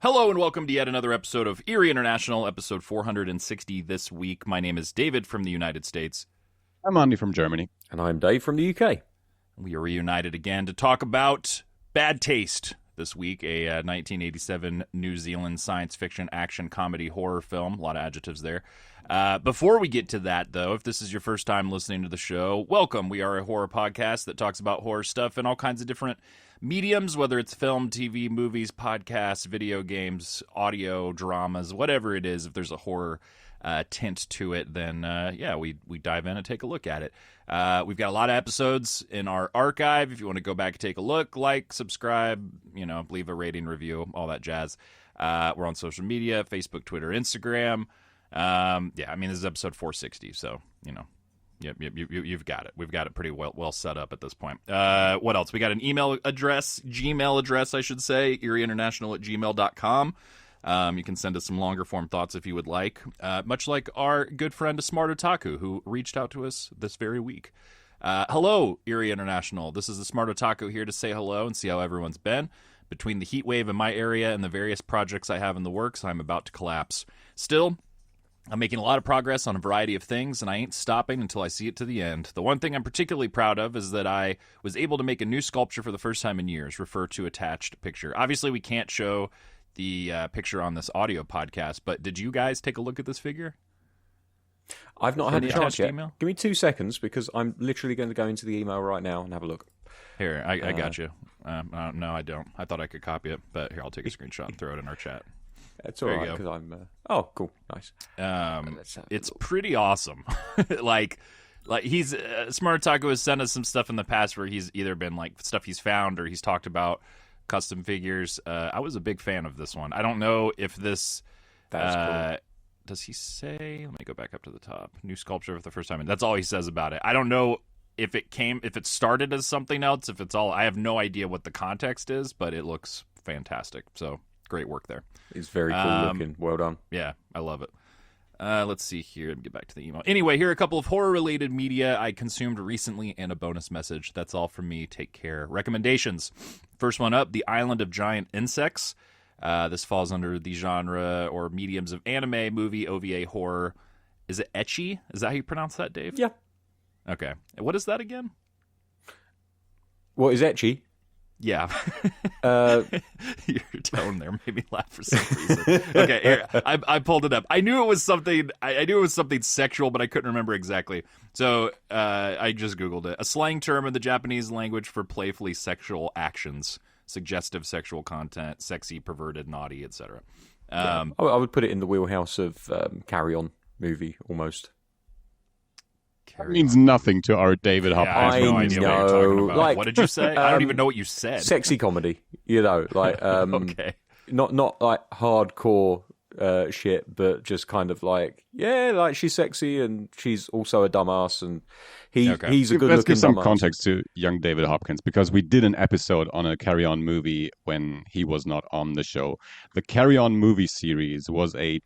Hello and welcome to yet another episode of Eerie International, episode 460 this week. My name is David from the United States. I'm Andi from Germany. And I'm Dave from the UK. We are reunited again to talk about Bad Taste this week, a 1987 New Zealand science fiction action comedy horror film. A lot of adjectives there. Before we get to that, though, if this is your first time listening to the show, welcome. We are a horror podcast that talks about horror stuff in all kinds of different mediums, whether it's film, TV, movies, podcasts, video games, audio, dramas, whatever it is. If there's a horror tint to it, then we dive in and take a look at it. We've got a lot of episodes in our archive. If you want to go back and take a look, like, subscribe, leave a rating, review, all that jazz. We're on social media, Facebook, Twitter, Instagram. This is episode 460, so, you've got it. We've got it pretty well set up at this point. What else? We got an Gmail address, I should say, eerieinternational@gmail.com. You can send us some longer form thoughts if you would like, much like our good friend Smart Otaku, who reached out to us this very week. Hello, Eerie International. This is the Smart Otaku here to say hello and see how everyone's been. Between the heat wave in my area and the various projects I have in the works, I'm about to collapse. Still, I'm making a lot of progress on a variety of things, and I ain't stopping until I see it to the end. The one thing I'm particularly proud of is that I was able to make a new sculpture for the first time in years, refer to attached picture. Obviously, we can't show the picture on this audio podcast, but did you guys take a look at this figure? I've not had a chance yet. Email? Give me 2 seconds, because I'm literally going to go into the email right now and have a look. Here, I got you. No, I don't. I thought I could copy it, but here, I'll take a screenshot and throw it in our chat. It's all right, because I'm... Oh, cool. Nice. It's pretty awesome. like he's... Smart Taco has sent us some stuff in the past where he's either been, stuff he's found or he's talked about custom figures. I was a big fan of this one. I don't know if this... That's cool. Does he say... Let me go back up to the top. New sculpture for the first time. And that's all he says about it. I don't know if it started as something else, if it's all... I have no idea what the context is, but it looks fantastic. So... Great work there. It's very cool looking. Well done. Yeah, I love it. Let's see here. Let me get back to the email. Anyway, here are a couple of horror-related media I consumed recently and a bonus message. That's all from me. Take care. Recommendations. First one up, The Island of Giant Insects. This falls under the genre or mediums of anime, movie, OVA, horror. Is it ecchi? Is that how you pronounce that, Dave? Yeah. Okay. What is that again? What is ecchi? Yeah. Your tone there made me laugh for some reason. Okay, here, I pulled it up. I knew it was something. I knew it was something sexual, but I couldn't remember exactly. So I just Googled it. A slang term in the Japanese language for playfully sexual actions, suggestive sexual content, sexy, perverted, naughty, etc. I would put it in the wheelhouse of Carry On movie almost. That means nothing to our David Hopkins. I have no idea what you're talking about. What did you say? I don't even know what you said. Sexy comedy, okay. Not like hardcore shit, but just kind of she's sexy and she's also a dumbass, and he's a good-looking dumbass. Let's give some context to young David Hopkins, because we did an episode on a Carry On movie when he was not on the show. The Carry On movie series was a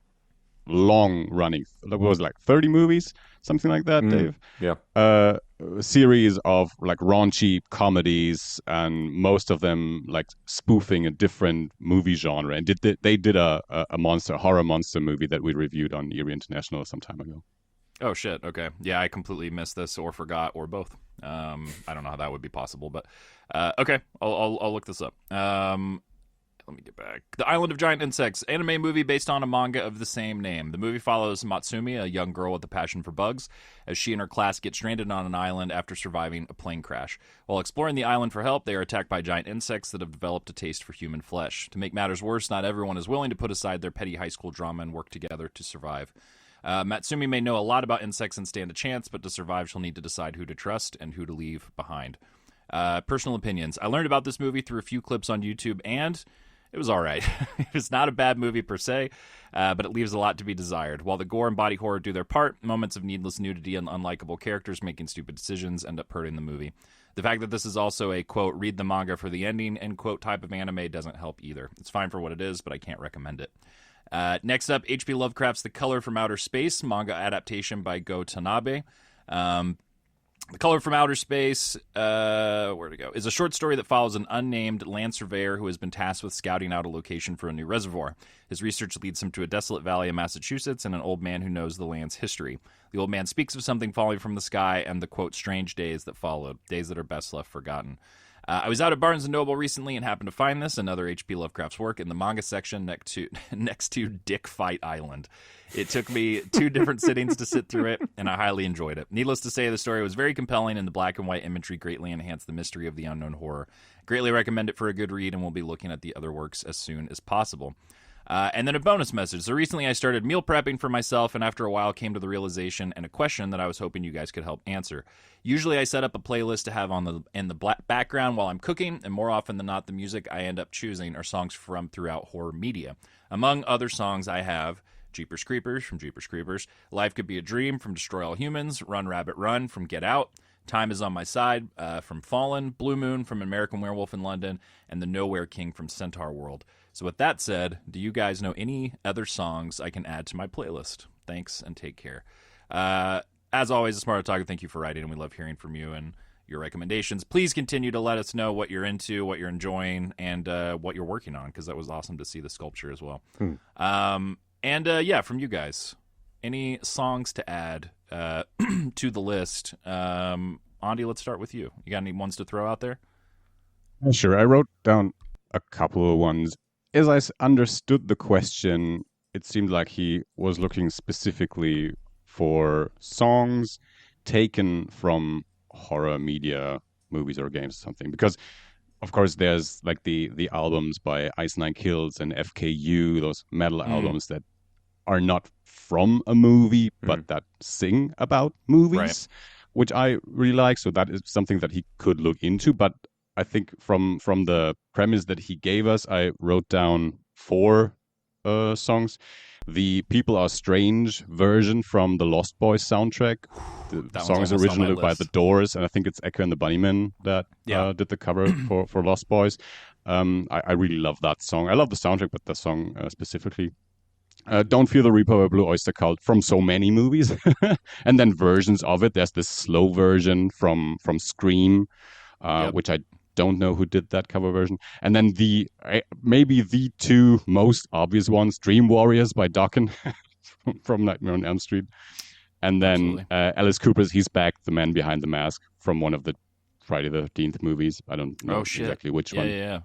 long-running, it was 30 movies, something like that, Dave. Yeah. A series of raunchy comedies, and most of them spoofing a different movie genre. And they did a horror monster movie that we reviewed on Eerie International some time ago. Oh shit! Okay, yeah, I completely missed this, or forgot, or both. I don't know how that would be possible, but okay, I'll look this up. Let me get back. The Island of Giant Insects, anime movie based on a manga of the same name. The movie follows Matsumi, a young girl with a passion for bugs, as she and her class get stranded on an island after surviving a plane crash. While exploring the island for help, they are attacked by giant insects that have developed a taste for human flesh. To make matters worse, not everyone is willing to put aside their petty high school drama and work together to survive. Matsumi may know a lot about insects and stand a chance, but to survive, she'll need to decide who to trust and who to leave behind. Personal opinions. I learned about this movie through a few clips on YouTube, and It was all right. It's not a bad movie per se, but it leaves a lot to be desired. While the gore and body horror do their part, moments of needless nudity and unlikable characters making stupid decisions end up hurting the movie. The fact that this is also a, quote, read the manga for the ending, end quote, type of anime doesn't help either. It's fine for what it is, but I can't recommend it. Next up, H.P. Lovecraft's The Color from Outer Space, manga adaptation by Go Tanabe. The Color from Outer Space, where to go, is a short story that follows an unnamed land surveyor who has been tasked with scouting out a location for a new reservoir. His research leads him to a desolate valley of Massachusetts and an old man who knows the land's history. The old man speaks of something falling from the sky and the, quote, strange days that followed, days that are best left forgotten. I was out at Barnes & Noble recently and happened to find this, another H.P. Lovecraft's work, in the manga section next to Dick Fight Island. It took me 2 different sittings to sit through it, and I highly enjoyed it. Needless to say, the story was very compelling, and the black and white imagery greatly enhanced the mystery of the unknown horror. Greatly recommend it for a good read, and we'll be looking at the other works as soon as possible. And then a bonus message. So recently I started meal prepping for myself, and after a while came to the realization and a question that I was hoping you guys could help answer. Usually I set up a playlist to have in the background while I'm cooking, and more often than not, the music I end up choosing are songs from throughout horror media. Among other songs I have Jeepers Creepers from Jeepers Creepers, Life Could Be a Dream from Destroy All Humans, Run Rabbit Run from Get Out, Time Is on My Side from Fallen, Blue Moon from American Werewolf in London, and The Nowhere King from Centaur World. So with that said, do you guys know any other songs I can add to my playlist? Thanks, and take care. As always, it's Smart Talker. Thank you for writing, and we love hearing from you and your recommendations. Please continue to let us know what you're into, what you're enjoying, and what you're working on, because that was awesome to see the sculpture as well. Yeah, from you guys, any songs to add to the list? Andi, let's start with you. You got any ones to throw out there? Sure. I wrote down a couple of ones. As I understood the question, it seemed like he was looking specifically for songs taken from horror media, movies or games or something. Because, of course, there's like the albums by Ice Nine Kills and FKU, those metal albums that are not from a movie, but that sing about movies, which I really like. So that is something that he could look into. But I think from the premise that he gave us, I wrote down 4 songs. The People Are Strange version from the Lost Boys soundtrack. The song is originally by The Doors, and I think it's Echo and the Bunnymen that did the cover for Lost Boys. I really love that song. I love the soundtrack, but the song specifically. Don't Fear the Reaper by Blue Oyster Cult from so many movies. And then versions of it. There's this slow version from Scream, which I don't know who did that cover version. And then maybe the 2 most obvious ones, Dream Warriors by Dokken from Nightmare on Elm Street. And then Alice Cooper's He's Back, the Man Behind the Mask from one of the Friday the 13th movies. I don't know exactly which one. Yeah.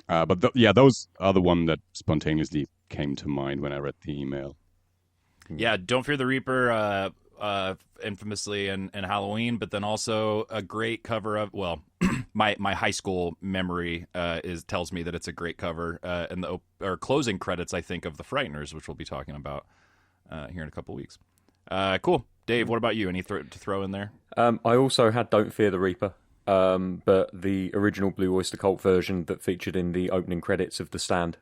But those are the one that spontaneously came to mind when I read the email. Yeah, Don't Fear the Reaper, infamously in Halloween, but then also a great cover of, well, my high school memory tells me that it's a great cover in the closing credits, I think, of The Frighteners, which we'll be talking about here in a couple weeks. Cool. Dave, what about you? Any to throw in there? I also had Don't Fear the Reaper, but the original Blue Oyster Cult version that featured in the opening credits of The Stand.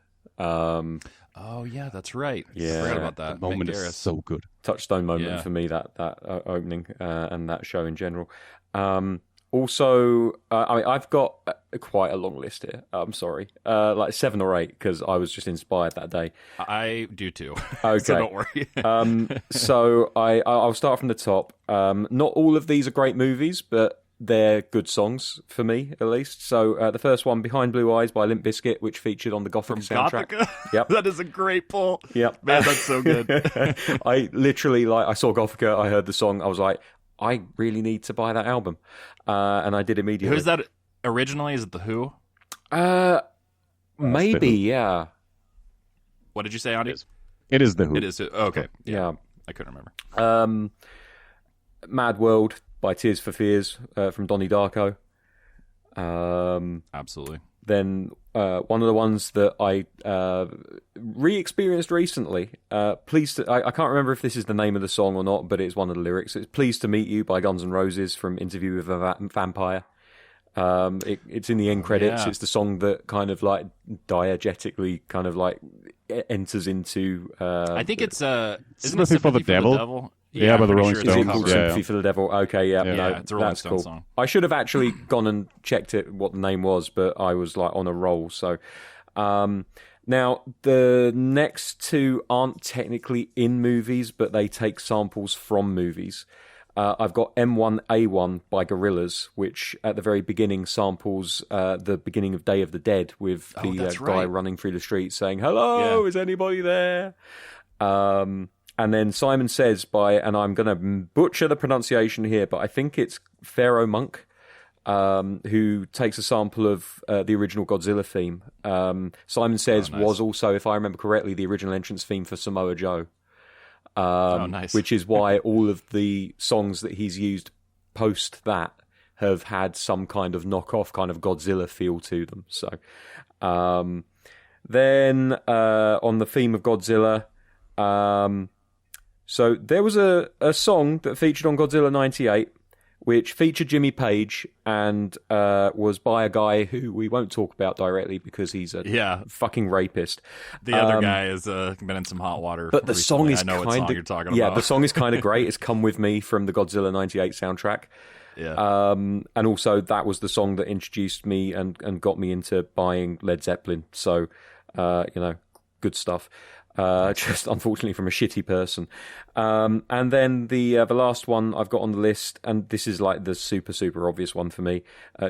Oh, yeah, that's right. Yeah. I forgot about that. The moment is so good. Touchstone moment for me, that opening and that show in general. Also, I've got quite a long list here. I'm sorry. Like 7 or 8, because I was just inspired that day. I do too. Okay. So don't worry. So I'll start from the top. Not all of these are great movies, but they're good songs for me, at least. So the first one, Behind Blue Eyes by Limp Bizkit, which featured on the Gothica soundtrack. Gothica? Yep. That is a great pull. Yep. Man, that's so good. I literally, I saw Gothica, I heard the song, I was like, I really need to buy that album. And I did immediately. Who's that originally? Is it The Who? Maybe, yeah. What did you say, Andi? It is The Who. It is. Okay. Yeah. I couldn't remember. Mad World by Tears for Fears from Donnie Darko. Absolutely. Then one of the ones that I re-experienced recently, I can't remember if this is the name of the song or not, but it's one of the lyrics. It's Pleased to Meet You by Guns N' Roses from Interview with a Vampire. It's in the end credits. Yeah. It's the song that kind of like diegetically kind of like enters into. I think it's isn't it Sympathy for the Devil? Yeah, by the I'm Rolling pretty sure Is it's it a called cover. Yeah. Sympathy for the Devil? Okay, yeah, Yeah. no, Yeah, it's a Rolling that's Stones cool. song. I should have actually gone and checked it what the name was, but I was like on a roll. So, now the next two aren't technically in movies, but they take samples from movies. I've got M1A1 by Gorillaz, which at the very beginning samples the beginning of Day of the Dead with the that's guy right. running through the streets saying, "Hello, Yeah. is anybody there?" And then Simon Says by, and I'm going to butcher the pronunciation here, but I think it's Pharaoh Monk, who takes a sample of the original Godzilla theme. Simon Says nice. was also, if I remember correctly, the original entrance theme for Samoa Joe. Nice. Which is why all of the songs that he's used post that have had some kind of knockoff kind of Godzilla feel to them. So then on the theme of Godzilla, so there was a song that featured on Godzilla 98 which featured Jimmy Page and was by a guy who we won't talk about directly because he's a fucking rapist. The other guy has been in some hot water. But the song recently. is I know what kind song of you're talking yeah, about. the song is kind of great. It's "Come With Me" from the Godzilla 98 soundtrack. Yeah. And also that was the song that introduced me and got me into buying Led Zeppelin. So, good stuff. Just unfortunately from a shitty person. And then the last one I've got on the list, and this is like the super obvious one for me,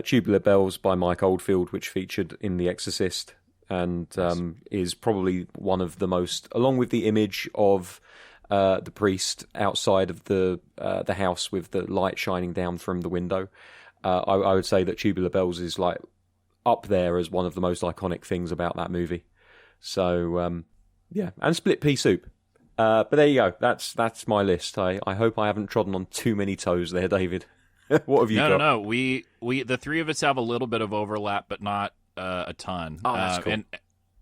Tubular Bells by Mike Oldfield, which featured in The Exorcist, and is probably one of the most, along with the image of the priest outside of the house with the light shining down from the window. I would say that Tubular Bells is like up there as one of the most iconic things about that movie. So yeah, and Split Pea Soup. But there you go. That's my list. I hope I haven't trodden on too many toes there, David. What have you got? No. We the three of us have a little bit of overlap, but not a ton. Oh, that's cool.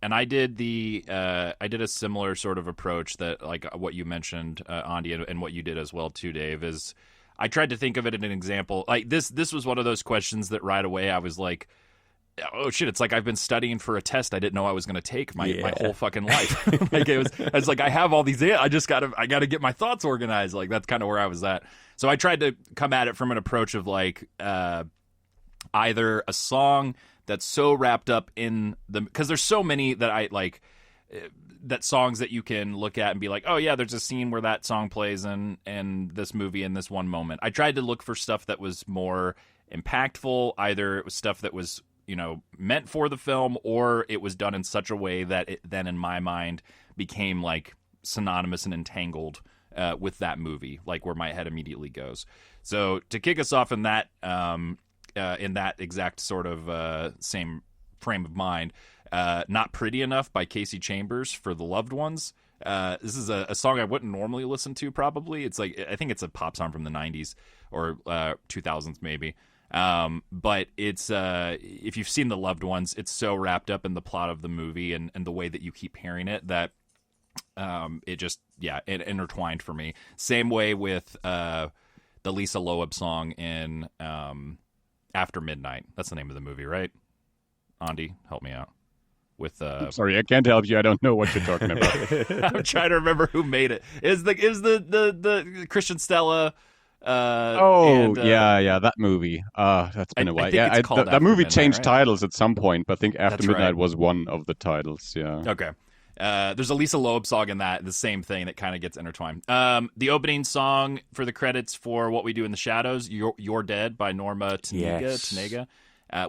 And I did I did a similar sort of approach that like what you mentioned, Andi, and what you did as well too, Dave. Is I tried to think of it in an example. Like this was one of those questions that right away I was like, oh shit, it's like I've been studying for a test I didn't know I was going to take my whole fucking life. Like I was like, I have all these, I gotta get my thoughts organized. Like that's kind of where I was at. So I tried to come at it from an approach of like either a song that's so wrapped up in because there's so many that I like, that songs that you can look at and be like, oh yeah, there's a scene where that song plays in this movie in this one moment. I tried to look for stuff that was more impactful. Either it was stuff that was meant for the film, or it was done in such a way that it then in my mind became like synonymous and entangled with that movie, like where my head immediately goes. So to kick us off in that exact sort of same frame of mind, Not Pretty Enough by Casey Chambers for the Loved Ones. This is a song I wouldn't normally listen to probably. It's like, I think it's a pop song from the 90s or 2000s maybe. But it's if you've seen The Loved Ones, it's so wrapped up in the plot of the movie and the way that you keep hearing it that it just it intertwined for me. Same way with the Lisa Loeb song in After Midnight. That's the name of the movie, right? Andi, help me out. With sorry, I can't help you. I don't know what you're talking about. I'm trying to remember who made it. Is the Christian Stella? That movie. That's been a while. That movie changed titles at some point, but I think After Midnight was one of the titles. Yeah. Okay. There's a Lisa Loeb song in that, the same thing that kind of gets intertwined. The opening song for the credits for What We Do in the Shadows, You're Dead by Norma Tanega,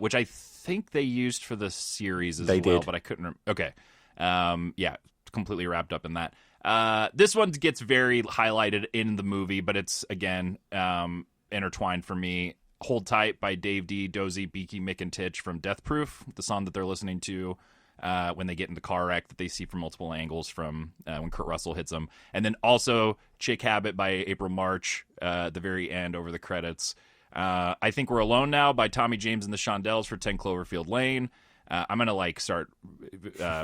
which I think they used for the series as well, but I couldn't okay. Completely wrapped up in that. This one gets very highlighted in the movie, but it's, again, intertwined for me. Hold Tight by Dave D, Dozy, Beaky, Mick, and Titch from Death Proof, the song that they're listening to when they get in the car wreck that they see from multiple angles from when Kurt Russell hits them. And then also Chick Habit by April March, the very end over the credits. I Think We're Alone Now by Tommy James and the Shondells for 10 Cloverfield Lane. I'm going to start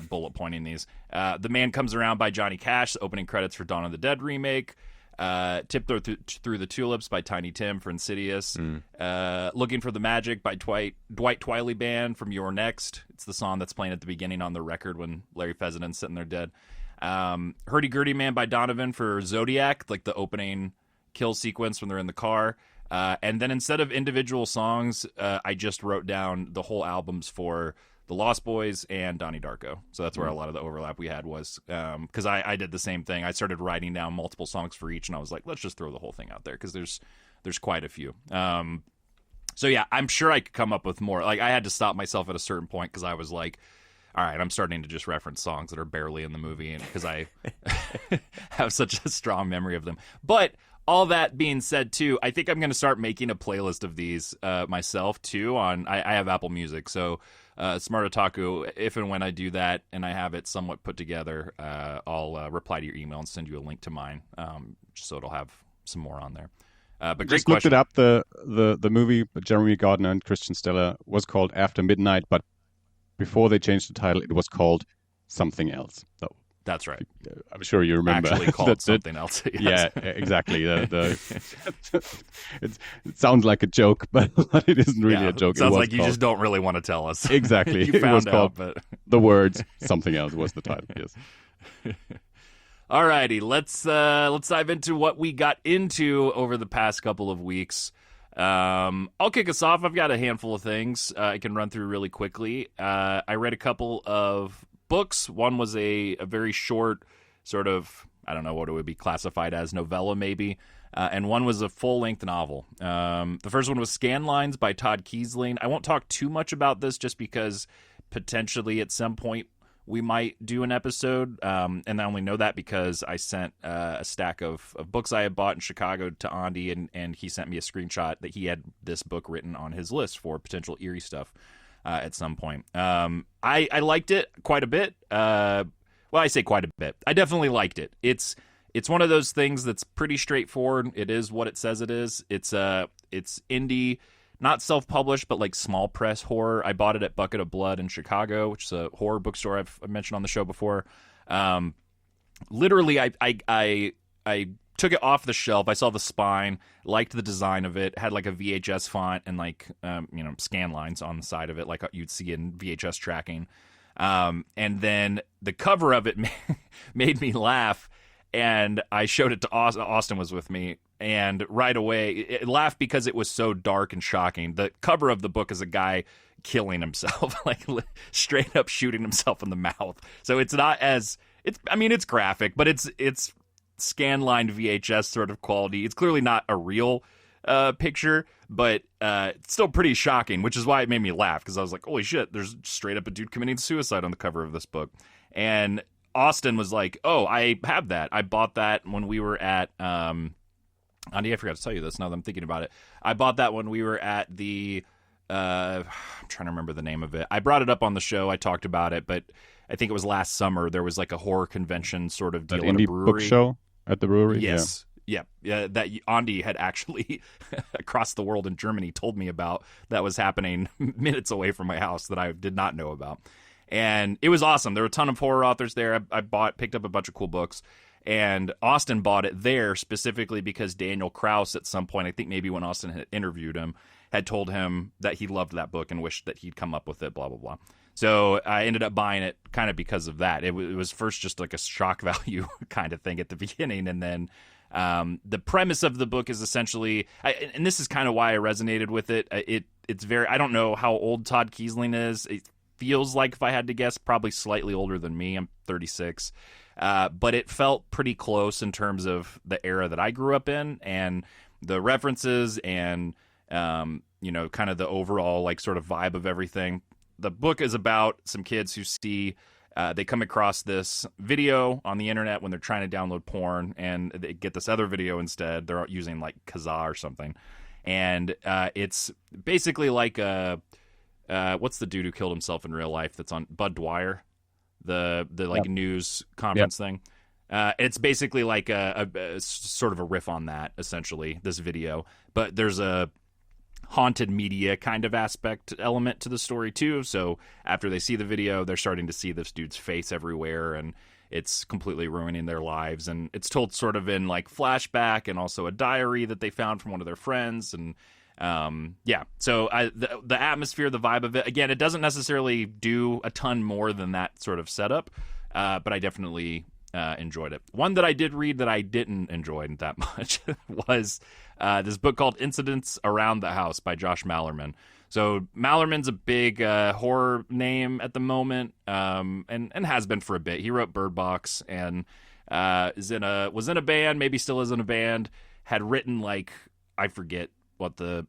bullet pointing these. The Man Comes Around by Johnny Cash, opening credits for Dawn of the Dead remake. Through the Tulips by Tiny Tim for Insidious. Looking for the Magic by Dwight Twiley Band from You're Next. It's the song that's playing at the beginning on the record when Larry Fessenden's sitting there dead. Hurdy Gurdy Man by Donovan for Zodiac, like the opening kill sequence when they're in the car. And then instead of individual songs, I just wrote down the whole albums for the Lost Boys and Donnie Darko. So that's where a lot of the overlap we had was, because I did the same thing. I started writing down multiple songs for each, and I was like, let's just throw the whole thing out there because there's quite a few. So yeah, I'm sure I could come up with more. Like I had to stop myself at a certain point because I was like, all right, I'm starting to just reference songs that are barely in the movie, and because I have such a strong memory of them. But all that being said, too, I think I'm going to start making a playlist of these myself, too. I have Apple Music, so Smart Otaku, if and when I do that and I have it somewhat put together, I'll reply to your email and send you a link to mine, just so it'll have some more on there. But great just question. looked it up. The movie Jeremy Gardner and Christian Stella was called After Midnight, but before they changed the title, it was called something else. So that's right. I'm sure you remember. Actually called something else. Yes. Yeah, exactly. It sounds like a joke, but it isn't really a joke. It sounds like you just don't really want to tell us. Exactly. You found out, but The Words, Something Else was the title. Yes. Alrighty, let's dive into what we got into over the past couple of weeks. I'll kick us off. I've got a handful of things I can run through really quickly. I read a couple of books. One was a very short sort of, I don't know what it would be classified as, novella maybe, and one was a full-length novel. The first one was Scanlines by Todd Keisling. I won't talk too much about this just because potentially at some point we might do an episode, and I only know that because I sent a stack of books I had bought in Chicago to Andi, and he sent me a screenshot that he had this book written on his list for potential eerie stuff at some point. I liked it quite a bit. Well, I say quite a bit. I definitely liked it. It's one of those things that's pretty straightforward. It is what it says it is. It's indie, not self-published, but like small press horror. I bought it at Bucket of Blood in Chicago, which is a horror bookstore I've mentioned on the show before. Literally, I took it off the shelf. I saw the spine, liked the design of it, had like a VHS font and like scan lines on the side of it, like you'd see in VHS tracking. And then the cover of it made me laugh, and I showed it to Austin. Austin was with me. And right away, it laughed because it was so dark and shocking. The cover of the book is a guy killing himself, like straight up shooting himself in the mouth. So it's not as it's graphic, but it's scanline VHS sort of quality. It's clearly not a real picture, but it's still pretty shocking, which is why it made me laugh, because I was like, holy shit, there's straight up a dude committing suicide on the cover of this book. And Austin was like, oh, I have that. I bought that when we were at Andi, I forgot to tell you this now that I'm thinking about it. I bought that when we were at the I'm trying to remember the name of it. I brought it up on the show. I talked about it, but I think it was last summer. There was like a horror convention sort of deal at at indie a brewery. book show at the brewery. Yes. Yeah. That Andi had actually across the world in Germany told me about, that was happening minutes away from my house that I did not know about. And it was awesome. There were a ton of horror authors there. I picked up a bunch of cool books. And Austin bought it there specifically because Daniel Krauss at some point, I think maybe when Austin had interviewed him, had told him that he loved that book and wished that he'd come up with it, blah, blah, blah. So I ended up buying it kind of because of that. It was first just like a shock value kind of thing at the beginning. And then the premise of the book is essentially, and this is kind of why I resonated with it. It's very, I don't know how old Todd Keisling is. It feels like, if I had to guess, probably slightly older than me. I'm 36. But it felt pretty close in terms of the era that I grew up in and the references and, kind of the overall like sort of vibe of everything. The book is about some kids who see, they come across this video on the internet when they're trying to download porn, and they get this other video instead. They're using like Kazaa or something. And it's basically like what's the dude who killed himself in real life that's on Bud Dwyer? The news conference thing. It's basically like a sort of a riff on that, essentially, this video. But there's a haunted media kind of aspect element to the story too. So after they see the video, they're starting to see this dude's face everywhere, and it's completely ruining their lives. And it's told sort of in like flashback and also a diary that they found from one of their friends. And so the atmosphere, the vibe of it, again, it doesn't necessarily do a ton more than that sort of setup, but I definitely enjoyed it. One that I did read that I didn't enjoy that much was this book called Incidents Around the House by Josh Malerman. So Malerman's a big horror name at the moment, and has been for a bit. He wrote Bird Box and was in a band, maybe still is in a band, had written like, I forget what the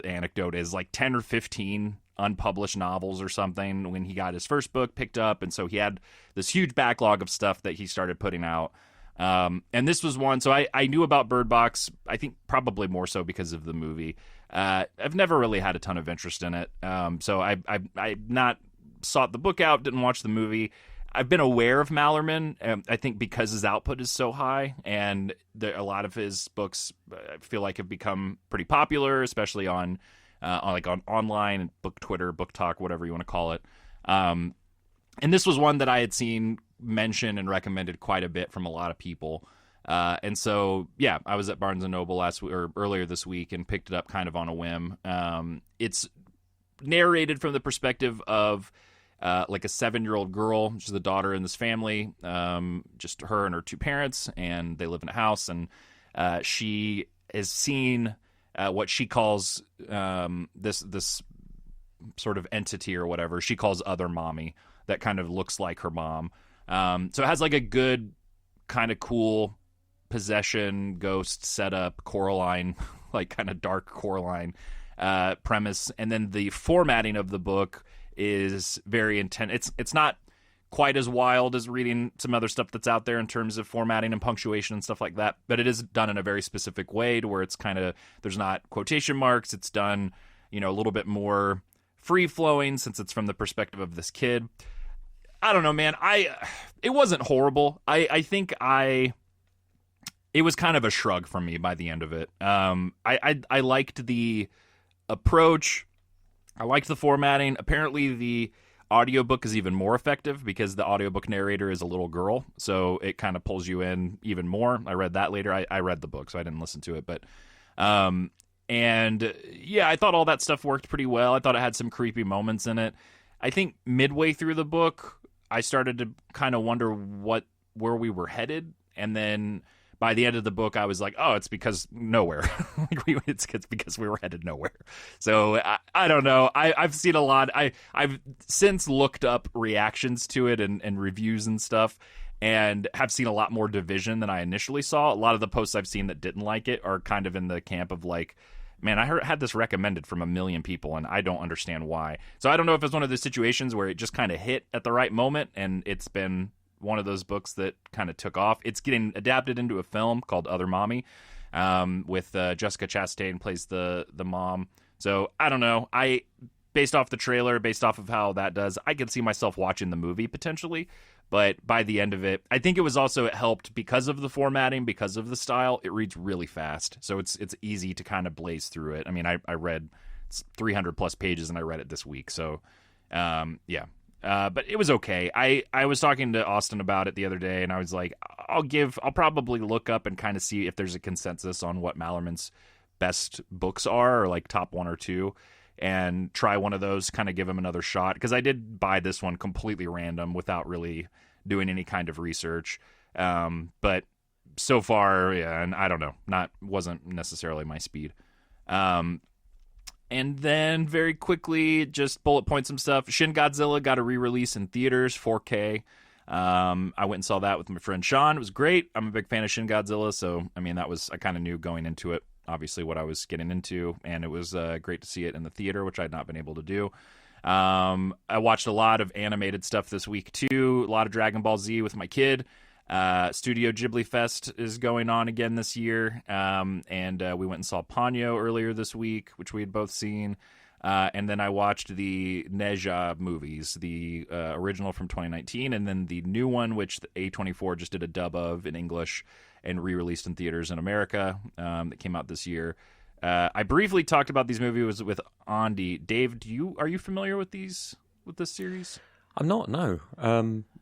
anecdote is, like 10 or 15 unpublished novels or something when he got his first book picked up, and so he had this huge backlog of stuff that he started putting out. And this was one, so I knew about Bird Box, I think probably more so because of the movie. I've never really had a ton of interest in it, so I not sought the book out, didn't watch the movie. I've been aware of Malerman, I think because his output is so high, and a lot of his books I feel like have become pretty popular, especially on online, book Twitter, book talk, whatever you want to call it. And this was one that I had seen mentioned and recommended quite a bit from a lot of people. And so, yeah, I was at Barnes & Noble last week or earlier this week and picked it up kind of on a whim. It's narrated from the perspective of like a 7-year-old girl. She's the daughter in this family, just her and her two parents, and they live in a house. And she has seen what she calls this sort of entity or whatever she calls Other Mommy that kind of looks like her mom. So it has like a good kind of cool possession, ghost setup, Coraline, like kind of dark Coraline premise. And then the formatting of the book is very intense. It's not quite as wild as reading some other stuff that's out there in terms of formatting and punctuation and stuff like that, but it is done in a very specific way to where it's kind of, there's not quotation marks. It's done, a little bit more free flowing since it's from the perspective of this kid. I don't know, man. It wasn't horrible. I think it was kind of a shrug from me by the end of it. I liked the approach. I liked the formatting. Apparently the audiobook is even more effective because the audiobook narrator is a little girl, so it kind of pulls you in even more. I read that later. I read the book, so I didn't listen to it, but and yeah, I thought all that stuff worked pretty well. I thought it had some creepy moments in it. I think midway through the book, I started to kind of wonder where we were headed, and then by the end of the book, I was like, oh, it's because nowhere. It's because we were headed nowhere. So I don't know. I've seen a lot. I've since looked up reactions to it and reviews and stuff, and have seen a lot more division than I initially saw. A lot of the posts I've seen that didn't like it are kind of in the camp of like, man, I had this recommended from 1 million people, and I don't understand why. So I don't know if it's one of those situations where it just kind of hit at the right moment, and it's been one of those books that kind of took off. It's getting adapted into a film called Other Mommy, with Jessica Chastain plays the mom. So I don't know. Based off the trailer, based off of how that does, I could see myself watching the movie potentially. But by the end of it, I think it helped because of the formatting, because of the style. It reads really fast, so it's easy to kind of blaze through it. I mean, I read 300 plus pages, and I read it this week. So, yeah. But it was okay. I was talking to Austin about it the other day, and I was like, I'll probably look up and kind of see if there's a consensus on what Malerman's best books are, or like top 1 or 2, and try one of those, kind of give him another shot. Because I did buy this one completely random without really doing any kind of research. But so far, yeah, and I don't know, wasn't necessarily my speed. And then very quickly, just bullet point some stuff. Shin Godzilla got a re-release in theaters, 4K. I went and saw that with my friend Sean. It was great. I'm a big fan of Shin Godzilla, so I mean, I kind of knew going into it, obviously, what I was getting into, and it was great to see it in the theater, which I'd not been able to do. I watched a lot of animated stuff this week too. A lot of Dragon Ball Z with my kid. Studio Ghibli Fest is going on again this year, and we went and saw Ponyo earlier this week, which we had both seen, and then I watched the Neja movies, the original from 2019, and then the new one, which the A24 just did a dub of in English and re-released in theaters in America, that came out this year. I briefly talked about these movies with Andi. Dave, are you familiar with this series? I'm not, no.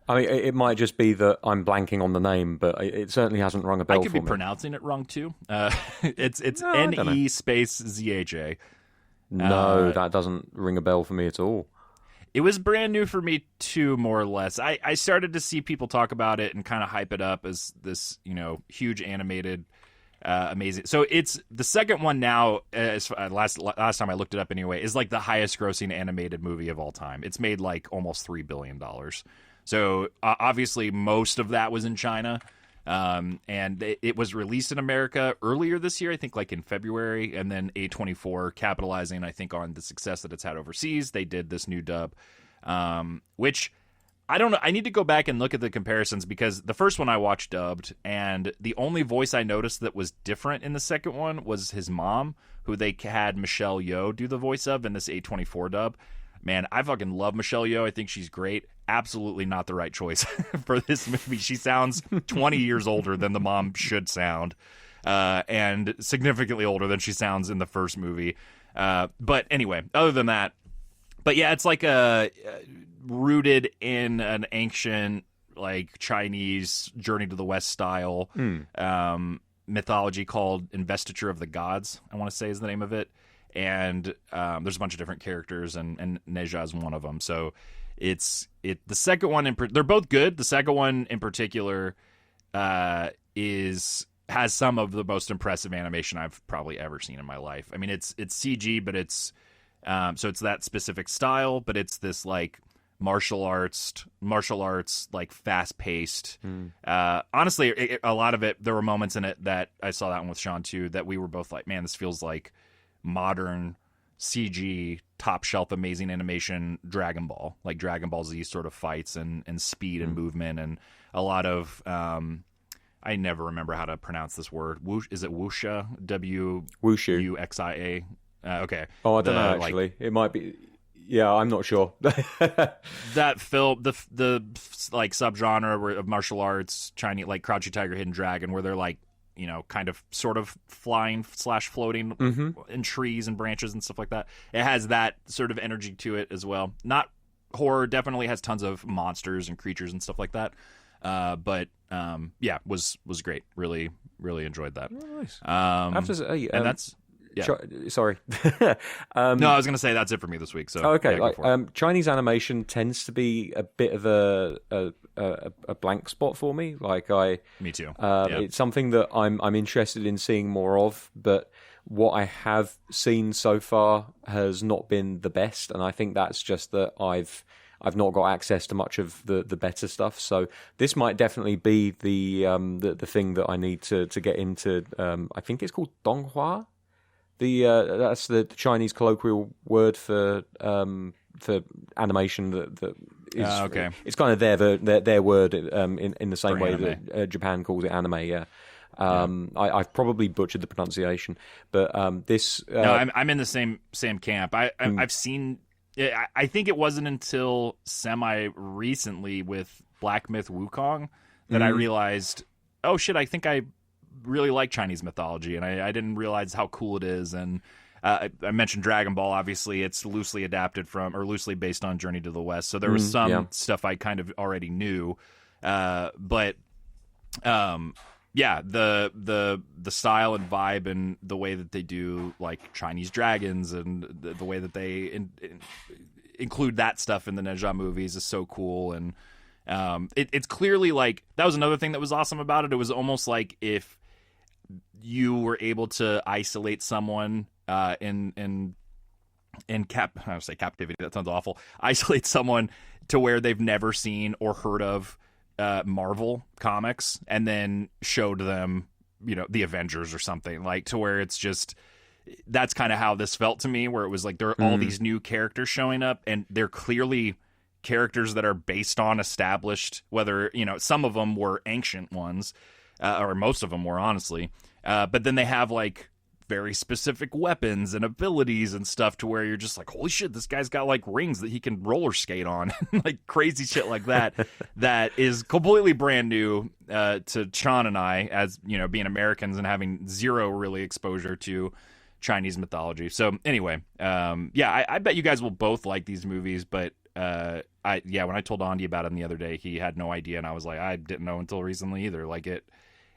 I mean, it might just be that I'm blanking on the name, but it certainly hasn't rung a bell. I could for be me. pronouncing it wrong too. It's No, I don't know. NE space ZHA. No, that doesn't ring a bell for me at all. It was brand new for me too, more or less. I started to see people talk about it and kind of hype it up as this, huge animated, amazing. So it's the second one now. Last time I looked it up anyway, is like the highest grossing animated movie of all time. It's made like almost $3 billion. So obviously most of that was in China. And it was released in America earlier this year, I think like in February, and then A24 capitalizing, I think, on the success that it's had overseas. They did this new dub, which I don't know. I need to go back and look at the comparisons because the first one I watched dubbed, and the only voice I noticed that was different in the second one was his mom, who they had Michelle Yeoh do the voice of in this A24 dub. Man, I fucking love Michelle Yeoh. I think she's great. Absolutely not the right choice for this movie. She sounds 20 years older than the mom should sound, and significantly older than she sounds in the first movie. But anyway, other than that, but yeah, it's like rooted in an ancient, like Chinese Journey to the West style mythology called Investiture of the Gods, I want to say is the name of it. And there's a bunch of different characters, and Neja is one of them. So the second one they're both good. The second one in particular has some of the most impressive animation I've probably ever seen in my life. I mean, it's CG, but it's so it's that specific style, but it's this like martial arts like fast paced. Honestly, a lot of it, there were moments in it that I saw that one with Sean too, that we were both like, man, this feels like modern CG top shelf amazing animation Dragon Ball, like Dragon Ball Z sort of fights and speed and movement, and a lot of I never remember how to pronounce this word. Is it wuxia? WUXIA? Okay. Oh, I don't know actually. Like, it might be. Yeah, I'm not sure. That film, the like subgenre of martial arts, Chinese, like Crouching Tiger, Hidden Dragon, where they're like, kind of sort of flying / floating in trees and branches and stuff like that. It has that sort of energy to it as well. Not horror, definitely has tons of monsters and creatures and stuff like that. But yeah, was great. Really, really enjoyed that. Oh, nice. I have to say, and that's. Yeah. Sorry. No, I was going to say that's it for me this week. So okay, yeah, Chinese animation tends to be a bit of a blank spot for me. Me too. It's something that I'm interested in seeing more of, but what I have seen so far has not been the best, and I think that's just that I've not got access to much of the better stuff. So this might definitely be the thing that I need to get into. I think it's called Donghua. That's the Chinese colloquial word for animation that is okay. It's kind of their word in the same for way anime. that Japan calls it anime. Yeah. I've probably butchered the pronunciation, but this. No, I'm in the same camp. I've seen. I think it wasn't until semi recently with Black Myth Wukong that I realized, oh shit, I think I really like Chinese mythology, and I didn't realize how cool it is. And I mentioned Dragon Ball. Obviously, it's loosely adapted from or loosely based on Journey to the West, so there was some stuff I kind of already knew. But yeah, the style and vibe and the way that they do like Chinese dragons and the way that they include that stuff in the Neja movies is so cool. And it's clearly like that was another thing that was awesome about it. It was almost like if you were able to isolate someone I would say captivity. That sounds awful. Isolate someone to where they've never seen or heard of Marvel comics, and then showed them, the Avengers or something, like to where it's just that's kind of how this felt to me, where it was like there are all these new characters showing up, and they're clearly characters that are based on established, whether some of them were ancient ones, or most of them were, honestly. But then they have like very specific weapons and abilities and stuff to where you're just like, holy shit, this guy's got like rings that he can roller skate on, like crazy shit like that. That is completely brand new to Sean and I, as being Americans and having zero really exposure to Chinese mythology. So anyway, yeah, I bet you guys will both like these movies, but when I told Andi about him the other day, he had no idea, and I was like, I didn't know until recently either. Like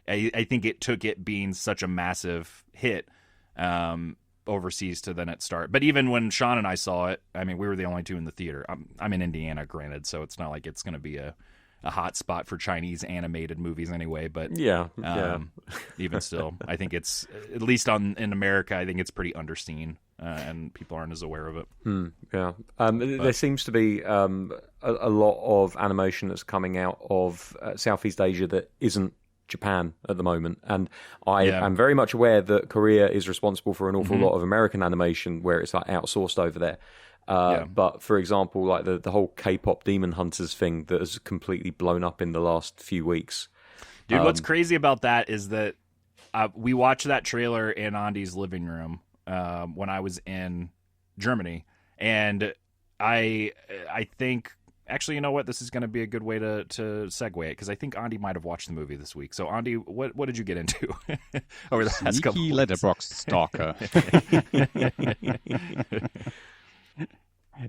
I think it took it being such a massive hit overseas to then it start. But even when Sean and I saw it, I mean, we were the only two in the theater. I'm in Indiana, granted, so it's not like it's going to be a hot spot for Chinese animated movies anyway. But even still, I think it's, at least in America, I think it's pretty underseen, and people aren't as aware of it. There seems to be a lot of animation that's coming out of Southeast Asia that isn't Japan at the moment, and I am very much aware that Korea is responsible for an awful lot of American animation where it's like outsourced over there. But for example, like the whole K-pop Demon Hunters thing that has completely blown up in the last few weeks. Dude, what's crazy about that is that we watched that trailer in Andi's living room when I was in Germany, and I think. Actually, you know what? This is going to be a good way to segue it, because I think Andi might have watched the movie this week. So, Andi, what did you get into over the past couple of weeks? Letterboxd stalker.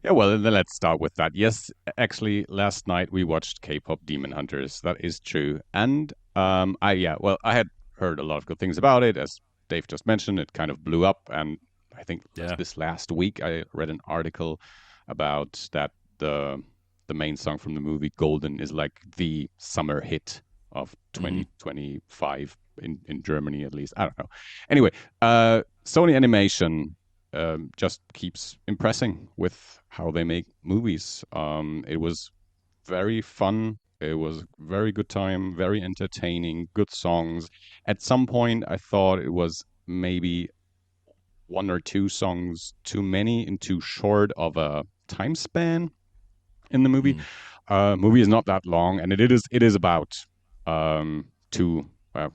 Yeah, well, then let's start with that. Yes, actually, last night we watched K-pop Demon Hunters. That is true. And I had heard a lot of good things about it. As Dave just mentioned, it kind of blew up. And I think this last week I read an article about that the main song from the movie Golden is like the summer hit of 2025 in Germany, at least. I don't know. Anyway, Sony Animation just keeps impressing with how they make movies. It was very fun. It was a very good time, very entertaining, good songs. At some point, I thought it was maybe one or two songs too many and too short of a time span in the movie. Movie is not that long, and it is about two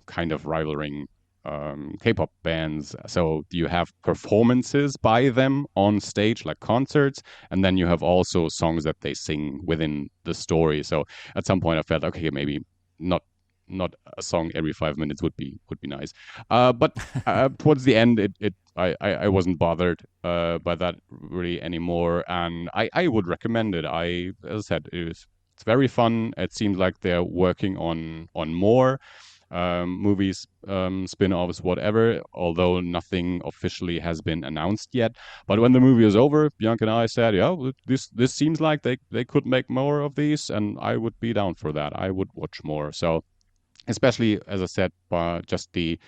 kind of rivaling K-pop bands. So you have performances by them on stage, like concerts, and then you have also songs that they sing within the story. So at some point I felt, okay, maybe not a song every 5 minutes would be nice. But towards the end, I wasn't bothered by that really anymore, and I would recommend it. As I said, it's very fun. It seems like they're working on more movies, spin-offs, whatever, although nothing officially has been announced yet. But when the movie is over, Bianca and I said, this seems like they could make more of these, and I would be down for that. I would watch more. So especially, as I said, just the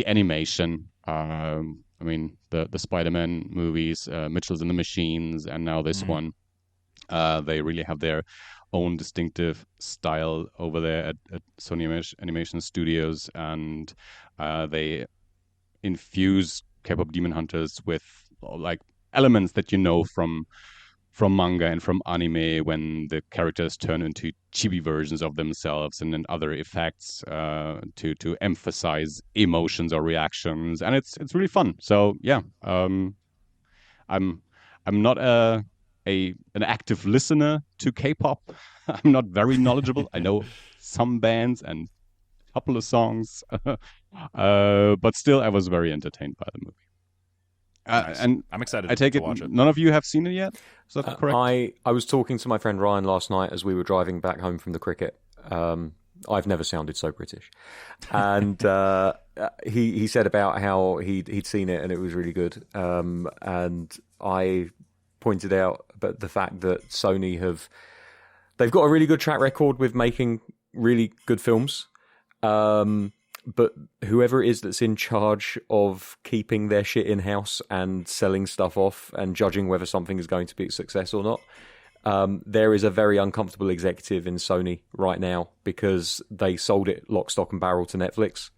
animation. I mean, the Spider-Man movies, Mitchells and the Machines, and now this one. They really have their own distinctive style over there at Sony Animation Studios, and they infuse K-pop Demon Hunters with like elements that you know from manga and from anime, when the characters turn into chibi versions of themselves, and then other effects to emphasize emotions or reactions, and it's really fun. So yeah, I'm not an active listener to K-pop. I'm not very knowledgeable. I know some bands and a couple of songs, but still, I was very entertained by the movie. Nice. And I'm excited I take to it watch it. None of you have seen it yet? Is that correct? I was talking to my friend Ryan last night as we were driving back home from the cricket. I've never sounded so British. And he said about how he'd seen it and it was really good. And I pointed out but the fact that Sony they've got a really good track record with making really good films. But whoever it is that's in charge of keeping their shit in-house and selling stuff off and judging whether something is going to be a success or not, there is a very uncomfortable executive in Sony right now because they sold it lock, stock and barrel to Netflix,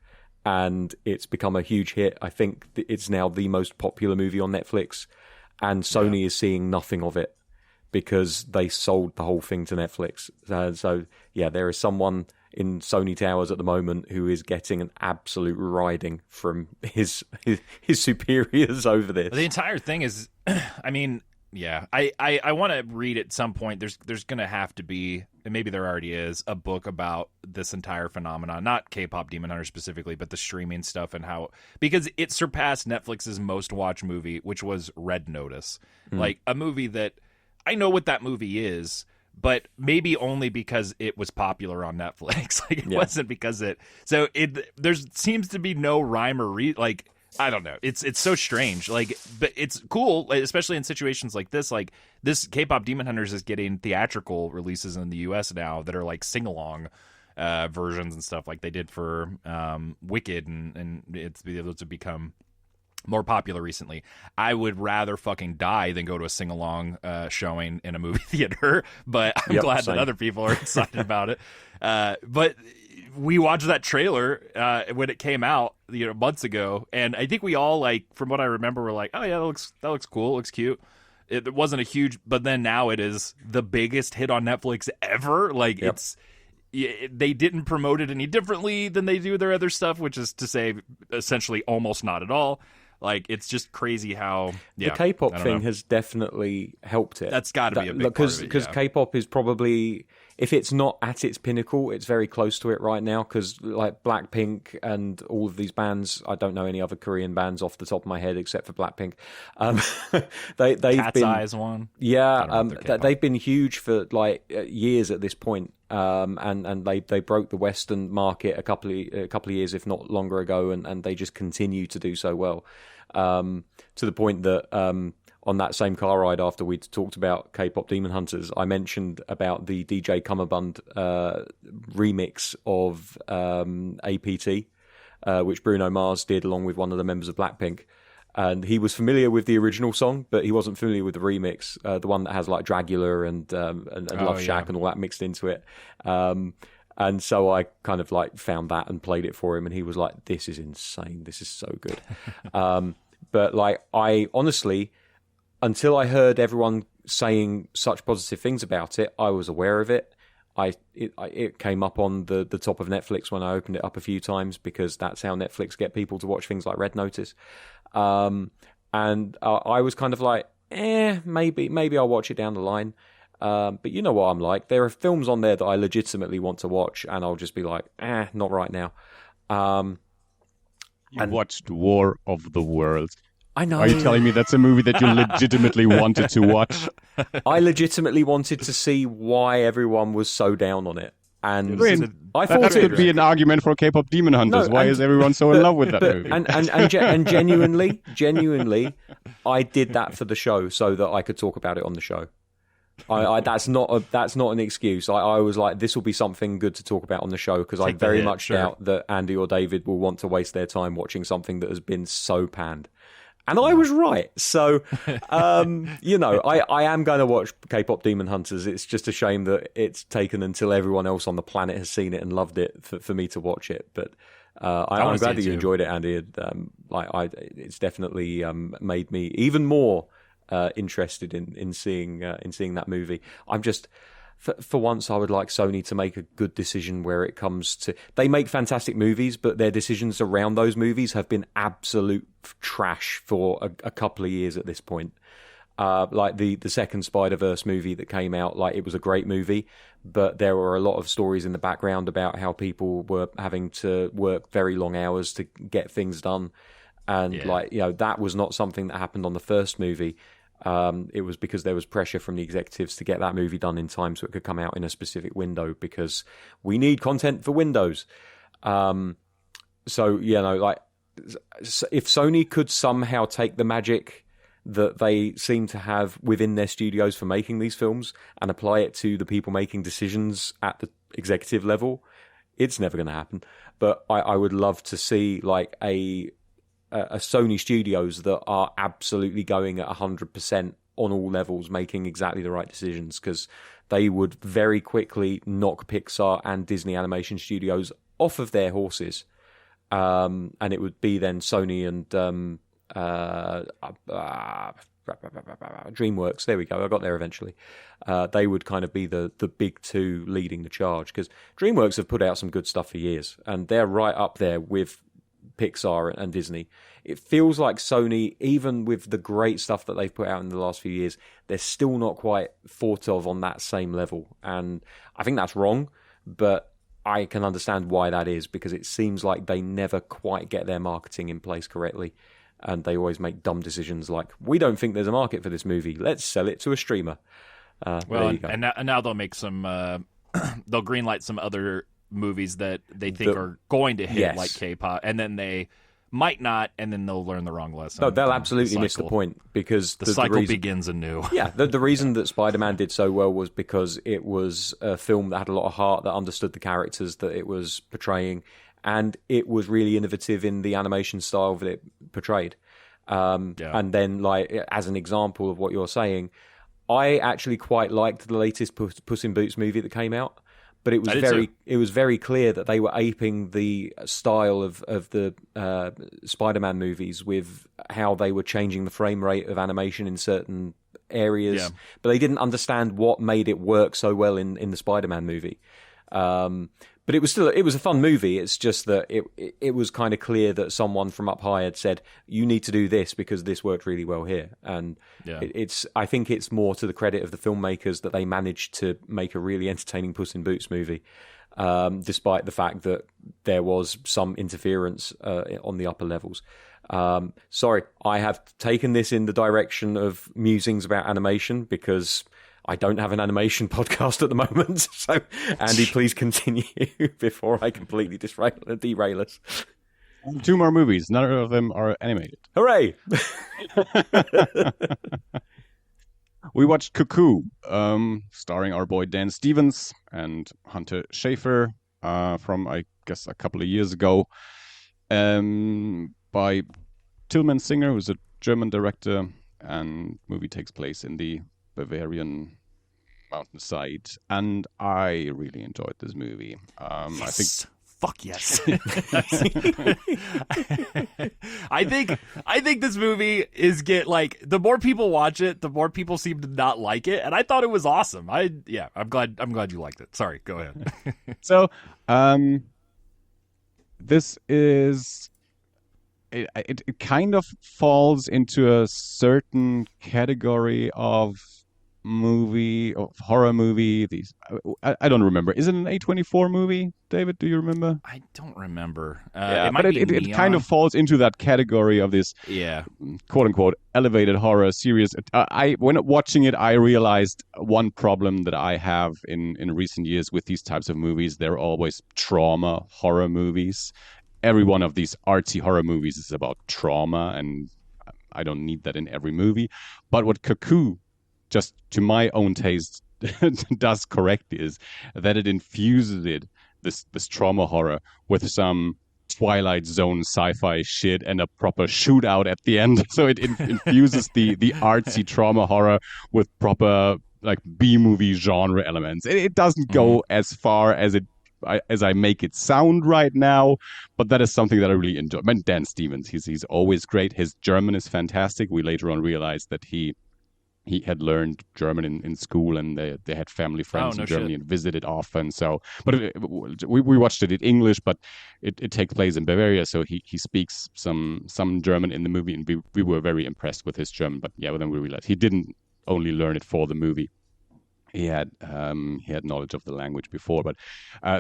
and it's become a huge hit. I think it's now the most popular movie on Netflix, and Sony is seeing nothing of it because they sold the whole thing to Netflix. So there is someone in Sony Towers at the moment who is getting an absolute riding from his superiors over this. The entire thing is, I mean, I want to read at some point. There's going to have to be, and maybe there already is, a book about this entire phenomenon, not K-pop Demon Hunter specifically, but the streaming stuff and how, because it surpassed Netflix's most watched movie, which was Red Notice, like a movie that I know what that movie is, but maybe only because it was popular on Netflix. Like, it wasn't because there seems to be no rhyme or like, I don't know. It's so strange. Like, but it's cool, especially in situations like this. Like, this K-pop Demon Hunters is getting theatrical releases in the US now that are like sing-along versions and stuff, like they did for Wicked, and it's been able to become more popular recently. I would rather fucking die than go to a sing-along showing in a movie theater, but I'm glad that other people are excited about it. But we watched that trailer when it came out, months ago, and I think we all, like, from what I remember, were like, oh yeah, that looks cool, looks cute. It wasn't a huge, but then now it is the biggest hit on Netflix ever. Like, they didn't promote it any differently than they do their other stuff, which is to say essentially almost not at all. Like, it's just crazy how the K-pop thing has definitely helped it. That's got to be a big part of it. Because K-pop is probably, if it's not at its pinnacle, it's very close to it right now. Because like Blackpink and all of these bands, I don't know any other Korean bands off the top of my head except for Blackpink. They've Cat's been, Eyes one. Yeah, they've been huge for like years at this point. And they broke the Western market a couple of years, if not longer ago, and they just continue to do so well, to the point that on that same car ride after we'd talked about K-pop Demon Hunters, I mentioned about the DJ Cummerbund remix of APT, which Bruno Mars did along with one of the members of Blackpink. And he was familiar with the original song, but he wasn't familiar with the remix, the one that has like Dragula and Love Shack and all that mixed into it. And so I kind of like found that and played it for him, and he was like, "This is insane. This is so good." But like, I honestly, until I heard everyone saying such positive things about it, I was aware of it. It came up on the top of Netflix when I opened it up a few times, because that's how Netflix get people to watch things like Red Notice. And I was kind of like, maybe I'll watch it down the line. But you know what I'm like. There are films on there that I legitimately want to watch, and I'll just be like, not right now. You watched War of the Worlds. I know. Are you telling me that's a movie that you legitimately wanted to watch? I legitimately wanted to see why everyone was so down on it. And I thought that could be an argument for K-pop Demon Hunters. Why is everyone so in love with that movie? And genuinely, I did that for the show so that I could talk about it on the show. That's not an excuse. I was like, this will be something good to talk about on the show, because I very much doubt that Andi or David will want to waste their time watching something that has been so panned. And I was right. So, I am going to watch K-pop Demon Hunters. It's just a shame that it's taken until everyone else on the planet has seen it and loved it for me to watch it. But I'm glad that you enjoyed it, Andy. It's definitely made me even more interested in seeing that movie. I'm just... For once, I would like Sony to make a good decision where it comes to... They make fantastic movies, but their decisions around those movies have been absolute trash for a couple of years at this point. Like the second Spider-Verse movie that came out, like, it was a great movie, but there were a lot of stories in the background about how people were having to work very long hours to get things done. And that was not something that happened on the first movie. It was because there was pressure from the executives to get that movie done in time so it could come out in a specific window, because we need content for Windows. If Sony could somehow take the magic that they seem to have within their studios for making these films and apply it to the people making decisions at the executive level, it's never going to happen. But I would love to see like a Sony Studios that are absolutely going at 100% on all levels, making exactly the right decisions, because they would very quickly knock Pixar and Disney Animation Studios off of their horses. And it would be then Sony and DreamWorks. There we go. I got there eventually. They would kind of be the big two leading the charge, because DreamWorks have put out some good stuff for years, and they're right up there with Pixar and Disney. It feels like Sony, even with the great stuff that they've put out in the last few years, they're still not quite thought of on that same level. And I think that's wrong, but I can understand why that is, because it seems like they never quite get their marketing in place correctly. And they always make dumb decisions like, we don't think there's a market for this movie, let's sell it to a streamer. Well, and now they'll make some. They'll greenlight some other movies that they think are going to hit, like K-pop, and then they might not, and then they'll learn the wrong lesson. No, they'll absolutely miss the point, because the cycle begins anew. Yeah, the reason that Spider-Man did so well was because it was a film that had a lot of heart, that understood the characters that it was portraying, and it was really innovative in the animation style that it portrayed. And then, like, as an example of what you're saying, I actually quite liked the latest Puss in Boots movie that came out. But it was very clear that they were aping the style of the Spider-Man movies, with how they were changing the frame rate of animation in certain areas. Yeah. But they didn't understand what made it work so well in the Spider-Man movie. But it was a fun movie. It's just that it was kind of clear that someone from up high had said, you need to do this because this worked really well here. And I think it's more to the credit of the filmmakers that they managed to make a really entertaining Puss in Boots movie, despite the fact that there was some interference on the upper levels. Sorry, I have taken this in the direction of musings about animation, because I don't have an animation podcast at the moment. So, Andy, please continue before I completely derail us. 2 more movies. None of them are animated. Hooray! We watched Cuckoo, starring our boy Dan Stevens and Hunter Schafer, from, I guess, a couple of years ago, by Tillman Singer, who's a German director, and movie takes place in the Bavarian mountainside, and I really enjoyed this movie. Yes. I think. Fuck yes. I think this movie the more people watch it, the more people seem to not like it, and I thought it was awesome. I'm glad you liked it. Sorry, go ahead. So, this is. It kind of falls into a certain category of horror movie. I don't remember. Is it an A24 movie, David? Do you remember? I don't remember. It kind of falls into that category of this, quote unquote, elevated horror series. When watching it, I realized one problem that I have in recent years with these types of movies. They're always trauma horror movies. Every one of these artsy horror movies is about trauma, and I don't need that in every movie. But what Cuckoo, just to my own taste, does correctly is that it infuses this trauma horror with some Twilight Zone sci-fi shit and a proper shootout at the end. So it infuses the artsy trauma horror with proper, like, B-movie genre elements. It doesn't go as far as I make it sound right now, but that is something that I really enjoy. I mean, Dan Stevens, he's always great. His German is fantastic. We later on realized that he had learned German in school, and they had family friends in Germany and visited often. So, but we watched it in English, but it takes place in Bavaria, so he speaks some German in the movie, and we were very impressed with his German. But then we realized he didn't only learn it for the movie. He had knowledge of the language before, but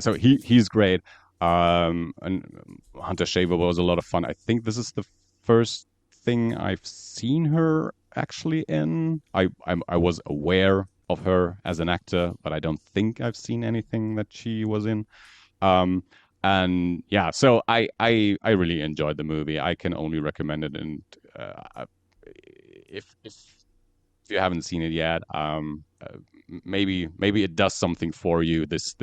so he's great. And Hunter Schafer was a lot of fun. I think this is the first thing I've seen her actually in. I was aware of her as an actor, but I don't think I've seen anything that she was in. And yeah, so I really enjoyed the movie. I can only recommend it, and if you haven't seen it yet, maybe it does something for you. This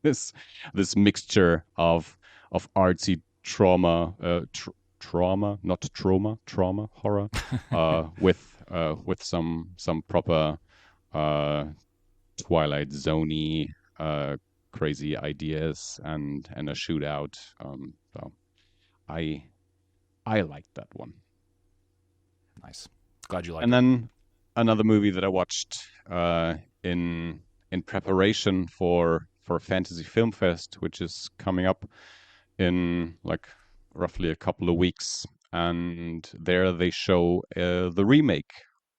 this mixture of artsy trauma horror with some proper Twilight Zone-y crazy ideas and a shootout. So I liked that one. Nice. Glad you liked it. And then another movie that I watched in preparation for Fantasy Film Fest, which is coming up in like roughly a couple of weeks, and there they show the remake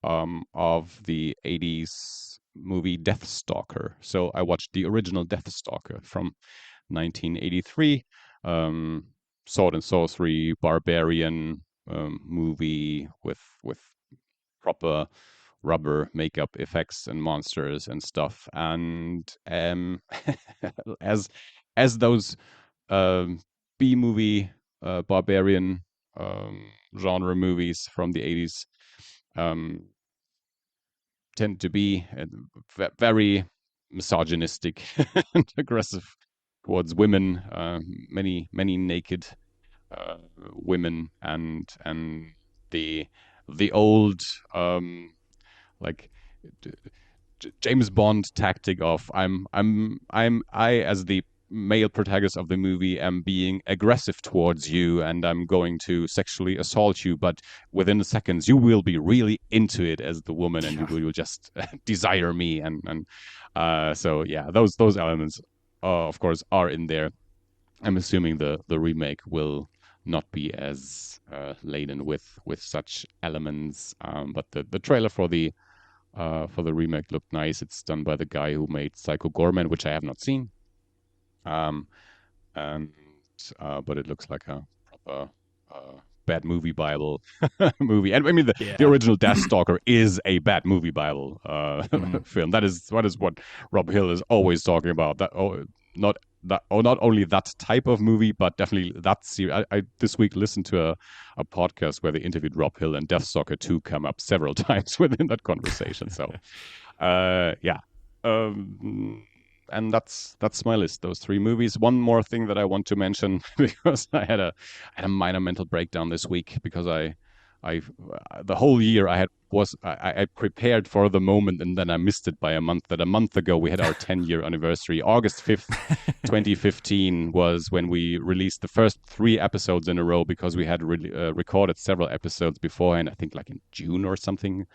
of the 80s movie Deathstalker. So I watched the original Deathstalker from 1983, sword and sorcery barbarian movie with proper rubber makeup effects and monsters and stuff. And as those B movie barbarian genre movies from the 80s tend to be, very misogynistic and aggressive towards women, many naked women, and the old like James Bond tactic of I as the male protagonist of the movie am being aggressive towards you, and I'm going to sexually assault you, but within seconds you will be really into it as the woman, and you will just desire me, and so yeah, those elements of course are in there. I'm assuming the remake will not be as laden with such elements, but the trailer for the remake looked nice. It's done by the guy who made Psycho Gorman, which I have not seen. And but it looks like a proper bad movie Bible movie. And I mean, the original Deathstalker is a bad movie Bible film. That is what Rob Hill is always talking about. Not only that type of movie, but definitely that series. I this week listened to a podcast where they interviewed Rob Hill, and Deathstalker 2 come up several times within that conversation. So, yeah. And that's my list. Those 3 movies. One more thing that I want to mention, because I had a minor mental breakdown this week, because I the whole year I prepared for the moment, and then I missed it by a month. That a month ago we had our 10-year anniversary. August 5th, 2015 was when we released the first 3 episodes in a row, because we had recorded several episodes beforehand. I think like in June or something.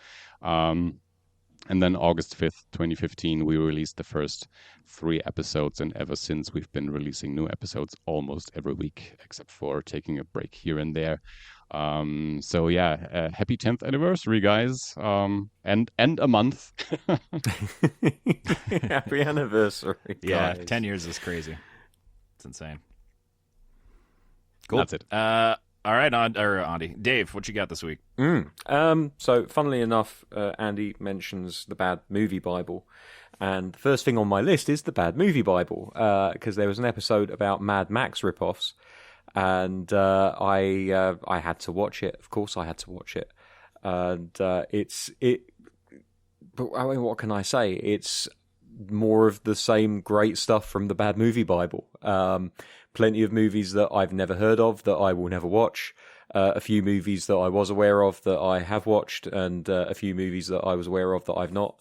And then August 5th, 2015, we released the first 3 episodes. And ever since, we've been releasing new episodes almost every week, except for taking a break here and there. So yeah, happy 10th anniversary, guys. And a month. Happy anniversary. Yeah, guys. 10 years is crazy. It's insane. Cool. That's it. All right, Andi. Dave, what you got this week? So, funnily enough, Andi mentions the Bad Movie Bible. And the first thing on my list is the Bad Movie Bible, because there was an episode about Mad Max ripoffs. And I had to watch it. Of course I had to watch it. And but I mean, what can I say? It's more of the same great stuff from the Bad Movie Bible. Plenty of movies that I've never heard of that I will never watch. A few movies that I was aware of that I have watched, and a few movies that I was aware of that I've not.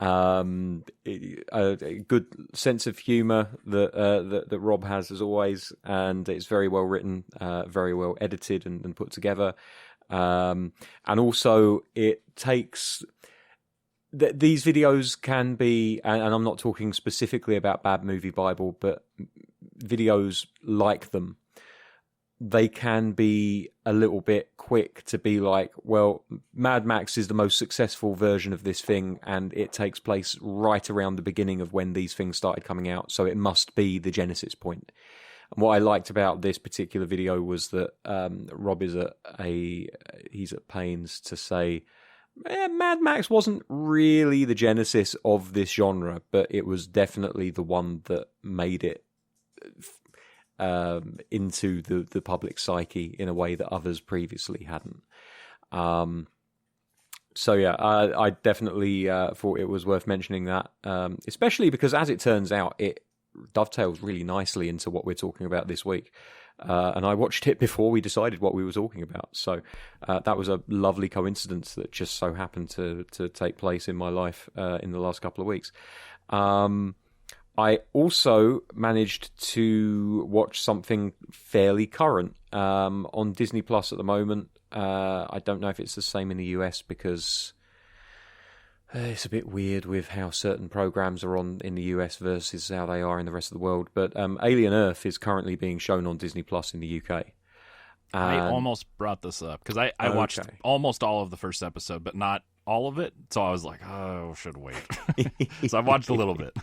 A good sense of humour that Rob has, as always, and it's very well written, very well edited and put together. And also it takes... These videos can be, and I'm not talking specifically about Bad Movie Bible, but videos like them, they can be a little bit quick to be like, well, Mad Max is the most successful version of this thing, and it takes place right around the beginning of when these things started coming out, so it must be the genesis point. And what I liked about this particular video was that Rob is he's at pains to say, Mad Max wasn't really the genesis of this genre, but it was definitely the one that made it into the public psyche in a way that others previously hadn't. So yeah, I definitely thought it was worth mentioning that, especially because, as it turns out, it dovetails really nicely into what we're talking about this week. And I watched it before we decided what we were talking about. So that was a lovely coincidence that just so happened to take place in my life in the last couple of weeks. I also managed to watch something fairly current on Disney Plus at the moment. I don't know if it's the same in the US, because it's a bit weird with how certain programs are on in the US versus how they are in the rest of the world. But Alien Earth is currently being shown on Disney Plus in the UK. I almost brought this up because I watched almost all of the first episode, but not all of it. So I was like, oh, should wait. So I watched a little bit.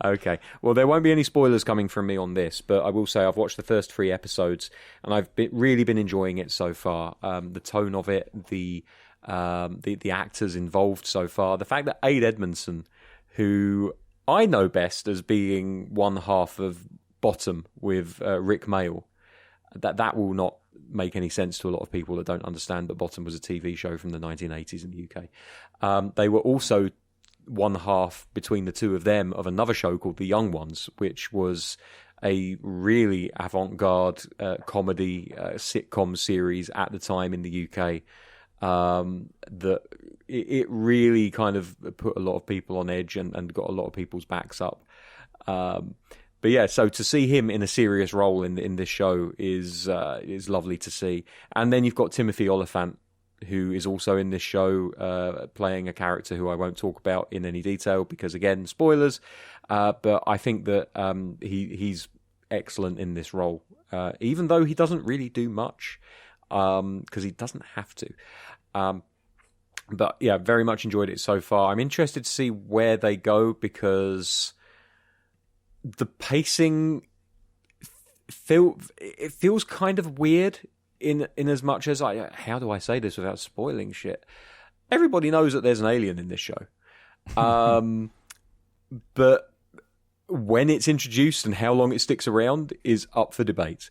Okay. Well, there won't be any spoilers coming from me on this, but I will say I've watched the first 3 episodes, and I've really been enjoying it so far. The tone of it, the the actors involved so far. The fact that Ade Edmondson, who I know best as being one half of Bottom with Rick Mayall, that will not make any sense to a lot of people that don't understand that Bottom was a TV show from the 1980s in the UK. They were also one half between the two of them of another show called The Young Ones, which was a really avant-garde comedy sitcom series at the time in the UK. That it really kind of put a lot of people on edge and got a lot of people's backs up. But yeah, so to see him in a serious role in this show is lovely to see. And then you've got Timothy Olyphant, who is also in this show, playing a character who I won't talk about in any detail because, again, spoilers. But I think that he's excellent in this role, even though he doesn't really do much because he doesn't have to. But yeah, very much enjoyed it so far. I'm interested to see where they go because the pacing feels kind of weird in as much as how do I say this without spoiling shit? Everybody knows that there's an alien in this show. But when it's introduced and how long it sticks around is up for debate.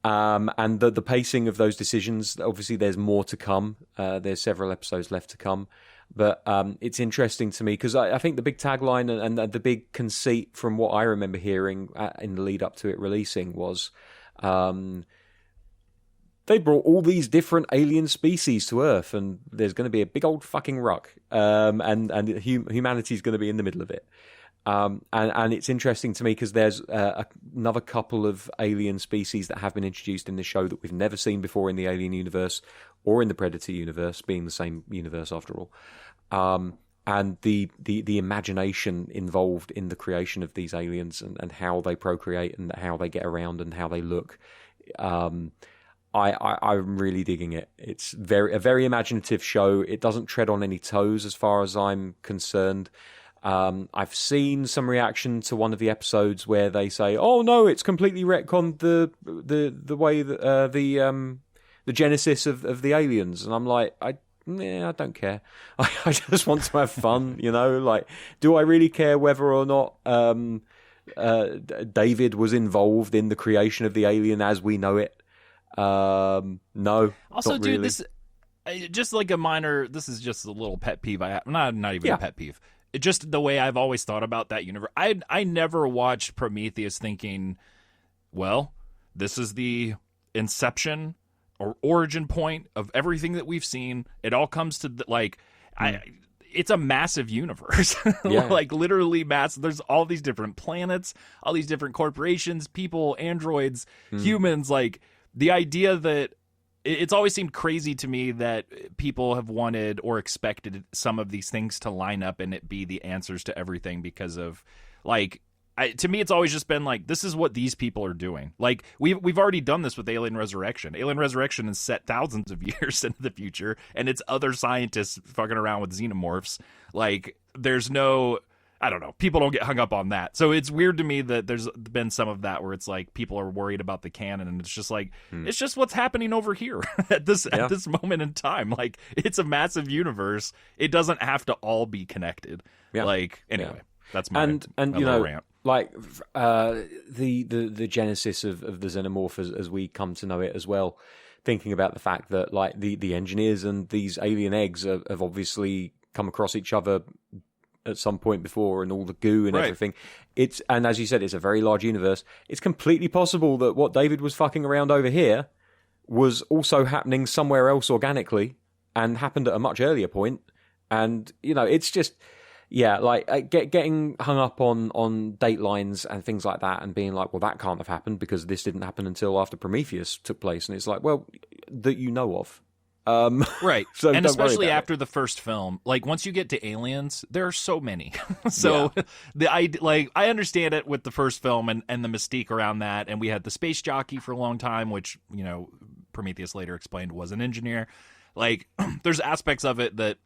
And the pacing of those decisions, obviously there's more to come. There's several episodes left to come. But it's interesting to me because I think the big tagline and the big conceit from what I remember hearing in the lead up to it releasing was they brought all these different alien species to Earth and there's going to be a big old fucking ruck and humanity's going to be in the middle of it. And it's interesting to me because there's another couple of alien species that have been introduced in the show that we've never seen before in the Alien universe or in the Predator universe, being the same universe after all. And the imagination involved in the creation of these aliens and how they procreate and how they get around and how they look. I'm really digging it. It's a very imaginative show. It doesn't tread on any toes as far as I'm concerned. I've seen some reaction to one of the episodes where they say, "Oh no, it's completely retconned the way that the genesis of the aliens," and I'm like, I don't care. I just want to have fun, you know. Like, do I really care whether or not David was involved in the creation of the alien as we know it? No. Also, not dude, really. this just like a minor. This is just a little pet peeve. I have not even a pet peeve. Just the way I've always thought about that universe. I never watched Prometheus thinking, well, this is the inception or origin point of everything that we've seen. It all comes to it's a massive universe, like literally massive. There's all these different planets, all these different corporations, people, androids, humans. Like the idea that it's always seemed crazy to me that people have wanted or expected some of these things to line up and it be the answers to everything because of to me, it's always just been like, this is what these people are doing. Like we've already done this with Alien Resurrection. Alien Resurrection is set thousands of years into the future and it's other scientists fucking around with xenomorphs. Like there's no, I don't know. People don't get hung up on that. So it's weird to me that there's been some of that where it's like people are worried about the canon and it's just like, it's just what's happening over here at this moment in time. Like it's a massive universe. It doesn't have to all be connected. Yeah. Like, anyway, that's my and you know, rant. Like the genesis of the xenomorph as we come to know it as well. Thinking about the fact that like the engineers and these alien eggs have obviously come across each other at some point before and all the goo and everything. And as you said, it's a very large universe. It's completely possible that what David was fucking around over here was also happening somewhere else organically and happened at a much earlier point. And, you know, it's just, getting hung up on date lines and things like that and being like, well, that can't have happened because this didn't happen until after Prometheus took place. And it's like, well, that you know of. Right. So and especially after the first film, like once you get to aliens, there are so many. So I understand it with the first film and the mystique around that. And we had the space jockey for a long time, which, you know, Prometheus later explained was an engineer. Like there's aspects of it that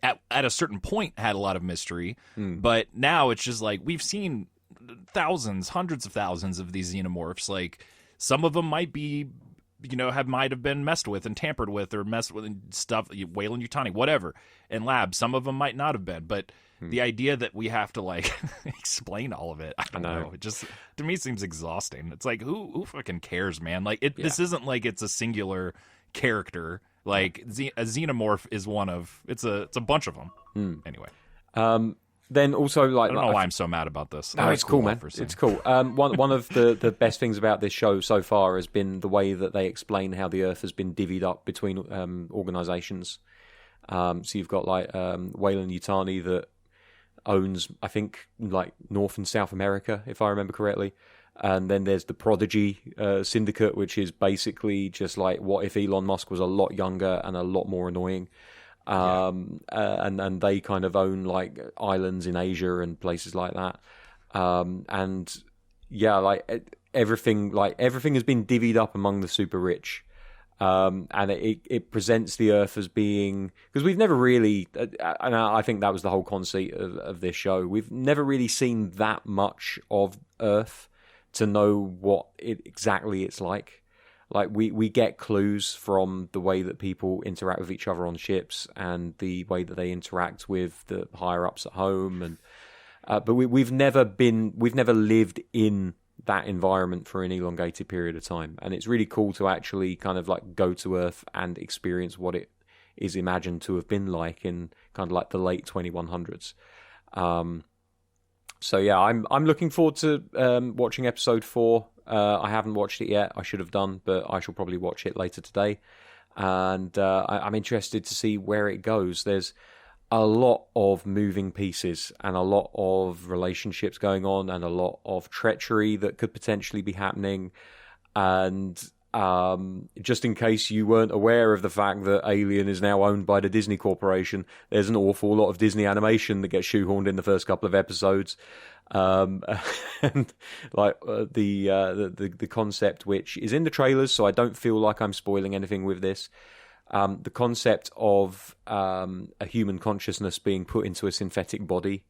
at a certain point had a lot of mystery, but now it's just like we've seen thousands, hundreds of thousands of these xenomorphs. Like some of them might be might have been messed with and tampered with or messed with and stuff, Weyland-Yutani, whatever, in labs. Some of them might not have been, but the idea that we have to like explain all of it, I don't know. It just, to me, seems exhausting. It's like, who fucking cares, man? Like this isn't like it's a singular character. Like a xenomorph is one of, it's a bunch of them. Anyway. Then also, like, I don't know why I'm so mad about this. No, it's cool, man. It's cool. One of the best things about this show so far has been the way that they explain how the Earth has been divvied up between organizations. So you've got like Weyland-Yutani that owns, I think, like North and South America, if I remember correctly. And then there's the Prodigy Syndicate, which is basically just like, what if Elon Musk was a lot younger and a lot more annoying? And they kind of own like islands in Asia and places like that. Everything has been divvied up among the super rich. And it presents the Earth as being, because we've never really, and I think that was the whole conceit of this show. We've never really seen that much of Earth to know what exactly it's like. Like, we get clues from the way that people interact with each other on ships and the way that they interact with the higher-ups at home. And but we've never lived in that environment for an elongated period of time. And it's really cool to actually kind of like go to Earth and experience what it is imagined to have been like in kind of like the late 2100s. So yeah, I'm looking forward to watching episode 4. I haven't watched it yet. I should have done, but I shall probably watch it later today. And I'm interested to see where it goes. There's a lot of moving pieces and a lot of relationships going on and a lot of treachery that could potentially be happening. And just in case you weren't aware of the fact that Alien is now owned by the Disney Corporation, there's an awful lot of Disney animation that gets shoehorned in the first couple of episodes. And like the concept, which is in the trailers, so I don't feel like I'm spoiling anything with this. The concept of a human consciousness being put into a synthetic body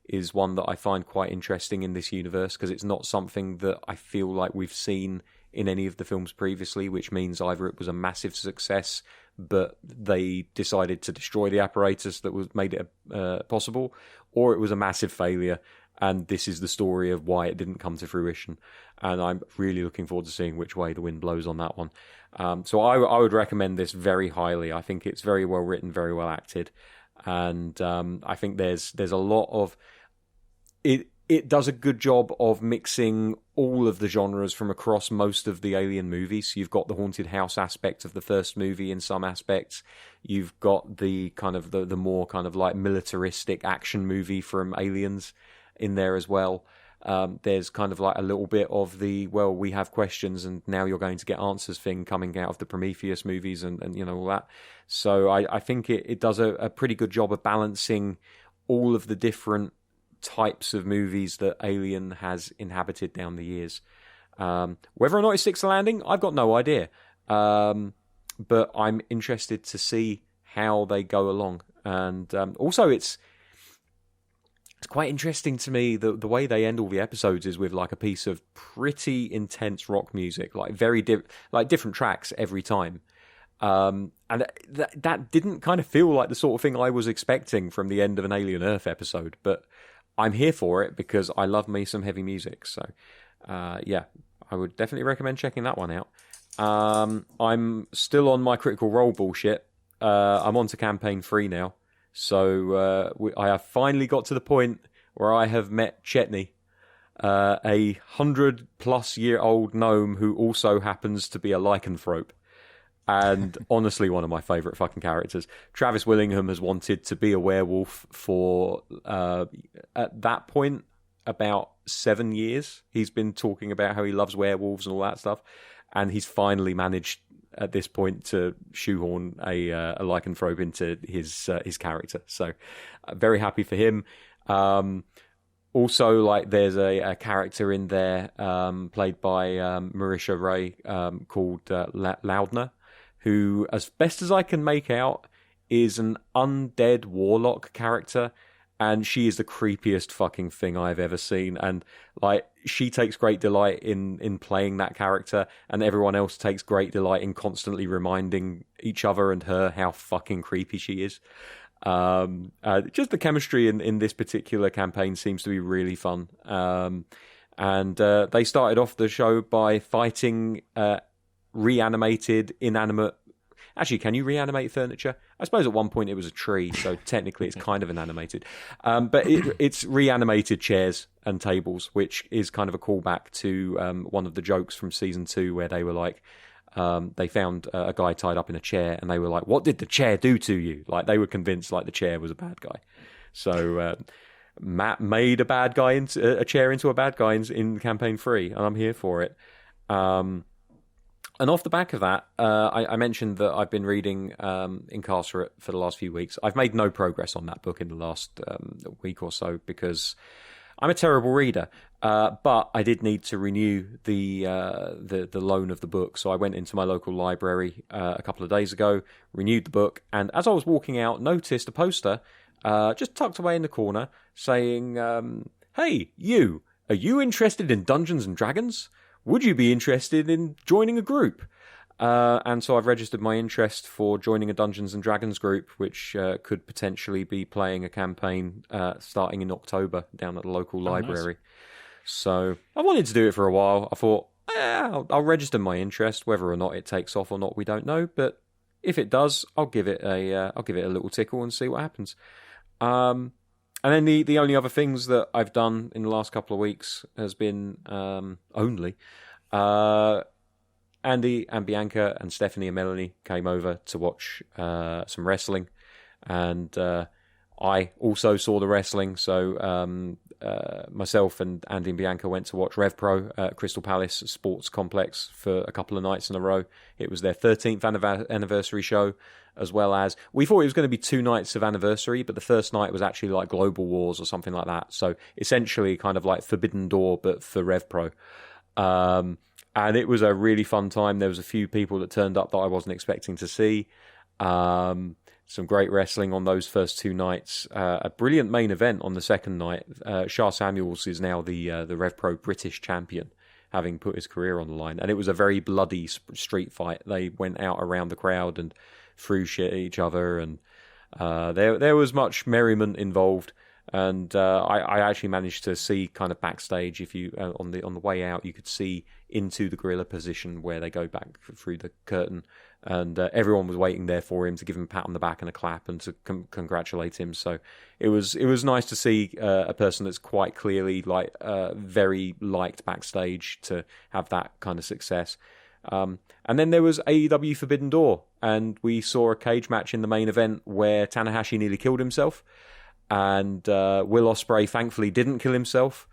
is one that I find quite interesting in this universe, because it's not something that I feel like we've seen in any of the films previously, which means either it was a massive success, but they decided to destroy the apparatus that was made it possible, or it was a massive failure, and this is the story of why it didn't come to fruition. And I'm really looking forward to seeing which way the wind blows on that one. So I would recommend this very highly. I think it's very well written, very well acted, and I think there's a lot of it. It does a good job of mixing all of the genres from across most of the Alien movies. You've got the haunted house aspect of the first movie in some aspects. You've got the kind of the more kind of like militaristic action movie from Aliens in there as well. There's kind of like a little bit of the, well, we have questions and now you're going to get answers thing coming out of the Prometheus movies and you know, all that. So I think it does a pretty good job of balancing all of the different types of movies that Alien has inhabited down the years. Whether or not it sticks the landing, I've got no idea. But I'm interested to see how they go along. And also it's quite interesting to me the way they end all the episodes is with like a piece of pretty intense rock music, like very different tracks every time. And that didn't kind of feel like the sort of thing I was expecting from the end of an Alien Earth episode, but I'm here for it because I love me some heavy music. So, yeah, I would definitely recommend checking that one out. I'm still on my Critical Role bullshit. I'm on to campaign 3 now. So I have finally got to the point where I have met Chetney, a 100-plus-year-old gnome who also happens to be a lycanthrope. And honestly, one of my favourite fucking characters. Travis Willingham has wanted to be a werewolf for, at that point, about 7 years. He's been talking about how he loves werewolves and all that stuff. And he's finally managed, at this point, to shoehorn a lycanthrope into his character. So, very happy for him. Also, like, there's a character in there played by Marisha Ray called Loudner, who, as best as I can make out, is an undead warlock character. and she is the creepiest fucking thing I've ever seen. And like, she takes great delight in playing that character, and everyone else takes great delight in constantly reminding each other and her how fucking creepy she is. Just the chemistry in this particular campaign seems to be really fun. And they started off the show by fighting reanimated, inanimate. Actually, can you reanimate furniture? I suppose at one point it was a tree, so technically it's kind of inanimated. But it's reanimated chairs and tables, which is kind of a callback to one of the jokes from season 2, where they were like, they found a guy tied up in a chair, and they were like, "What did the chair do to you?" Like, they were convinced like the chair was a bad guy. So Matt made a chair into a bad guy in campaign 3, and I'm here for it. And off the back of that, I mentioned that I've been reading Incarcerate for the last few weeks. I've made no progress on that book in the last week or so because I'm a terrible reader. But I did need to renew the loan of the book, so I went into my local library a couple of days ago, renewed the book, and as I was walking out, noticed a poster just tucked away in the corner saying, "Hey, you! Are you interested in Dungeons and Dragons? Would you be interested in joining a group?" And so I've registered my interest for joining a Dungeons and Dragons group, which could potentially be playing a campaign starting in October down at the local library. Nice. So I wanted to do it for a while. I thought, I'll register my interest. Whether or not it takes off or not, we don't know. But if it does, I'll give it a little tickle and see what happens. And then the only other things that I've done in the last couple of weeks has been only Andi and Bianca and Stephanie and Melanie came over to watch some wrestling, and I also saw the wrestling. So myself and Andi and Bianca went to watch Rev Pro at Crystal Palace Sports Complex for a couple of nights in a row. It was their 13th anniversary show, as well as, we thought it was going to be 2 nights of anniversary, but the first night was actually like Global Wars or something like that. So essentially kind of like Forbidden Door, but for Rev Pro. And it was a really fun time. There was a few people that turned up that I wasn't expecting to see. Some great wrestling on those first 2 nights. A brilliant main event on the second night. Shah Samuels is now the Rev Pro British champion, having put his career on the line. And it was a very bloody street fight. They went out around the crowd and threw shit at each other, and there was much merriment involved. And I actually managed to see kind of backstage. If you on the way out, you could see into the gorilla position where they go back through the curtain, and everyone was waiting there for him to give him a pat on the back and a clap and to congratulate him. So it was nice to see a person that's quite clearly like very liked backstage to have that kind of success. And then there was AEW Forbidden Door, and we saw a cage match in the main event where Tanahashi nearly killed himself. And Will Ospreay thankfully didn't kill himself,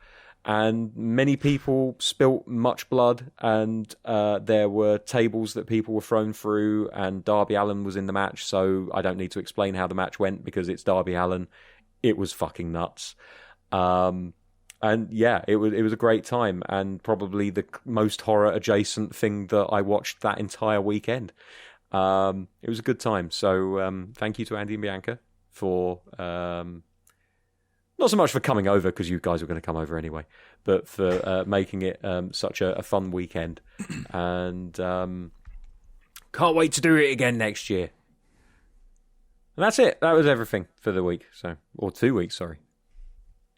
and many people spilt much blood, and there were tables that people were thrown through, and Darby Allin was in the match, so I don't need to explain how the match went because it's Darby Allin. It was fucking nuts. And yeah, it was a great time, and probably the most horror adjacent thing that I watched that entire weekend. It was a good time. So thank you to Andi and Bianca for not so much for coming over, because you guys were going to come over anyway, but for making it such a fun weekend. And can't wait to do it again next year. And that's it. That was everything for the week. Or 2 weeks, sorry.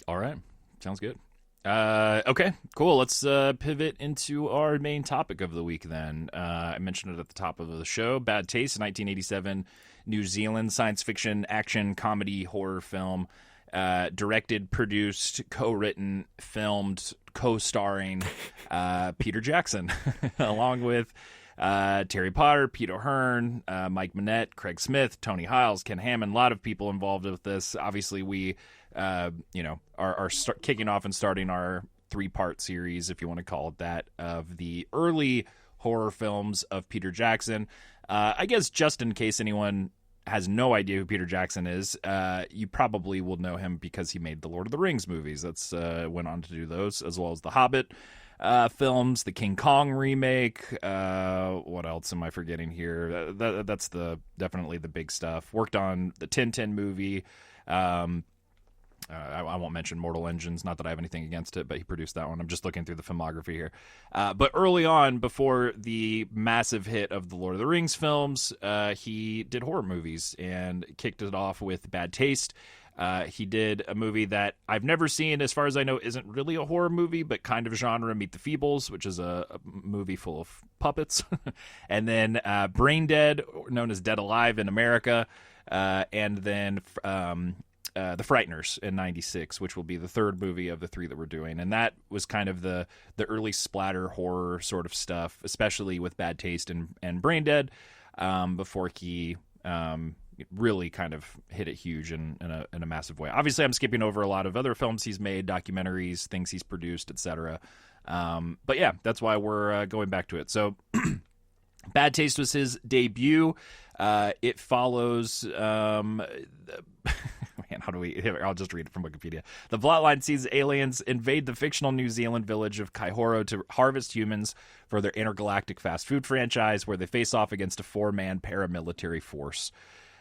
All right. Sounds good. Okay, cool. Let's pivot into our main topic of the week then. I mentioned it at the top of the show. Bad Taste, 1987 New Zealand science fiction action comedy horror film. Directed, produced, co-written, filmed, co-starring Peter Jackson, along with Terry Potter, Pete O'Hearn, Mike Minette, Craig Smith, Tony Hiles, Ken Hammond. A lot of people involved with this. Obviously, we are kicking off and starting our 3-part series, if you want to call it that, of the early horror films of Peter Jackson. I guess just in case anyone has no idea who Peter Jackson is, you probably will know him because he made the Lord of the Rings movies. That's went on to do those, as well as the Hobbit films, the King Kong remake. What else am I forgetting here? That's definitely the big stuff. Worked on the Tintin movie. I won't mention Mortal Engines, not that I have anything against it, but he produced that one. I'm just looking through the filmography here. But early on, before the massive hit of the Lord of the Rings films, he did horror movies and kicked it off with Bad Taste. He did a movie that I've never seen, as far as I know, isn't really a horror movie, but kind of genre, Meet the Feebles, which is a movie full of puppets. And then Brain Dead, known as Dead Alive in America. And then The Frighteners in 96, which will be the third movie of the three that we're doing. And that was kind of the early splatter horror sort of stuff, especially with Bad Taste and Brain Dead, before he really kind of hit it huge in a massive way. Obviously, I'm skipping over a lot of other films he's made, documentaries, things he's produced, etc. But yeah, that's why we're going back to it. So Bad Taste was his debut. It follows... Man, how do we... Here, I'll just read it from Wikipedia. The plotline sees aliens invade the fictional New Zealand village of Kaihoro to harvest humans for their intergalactic fast food franchise, where they face off against a 4-man paramilitary force.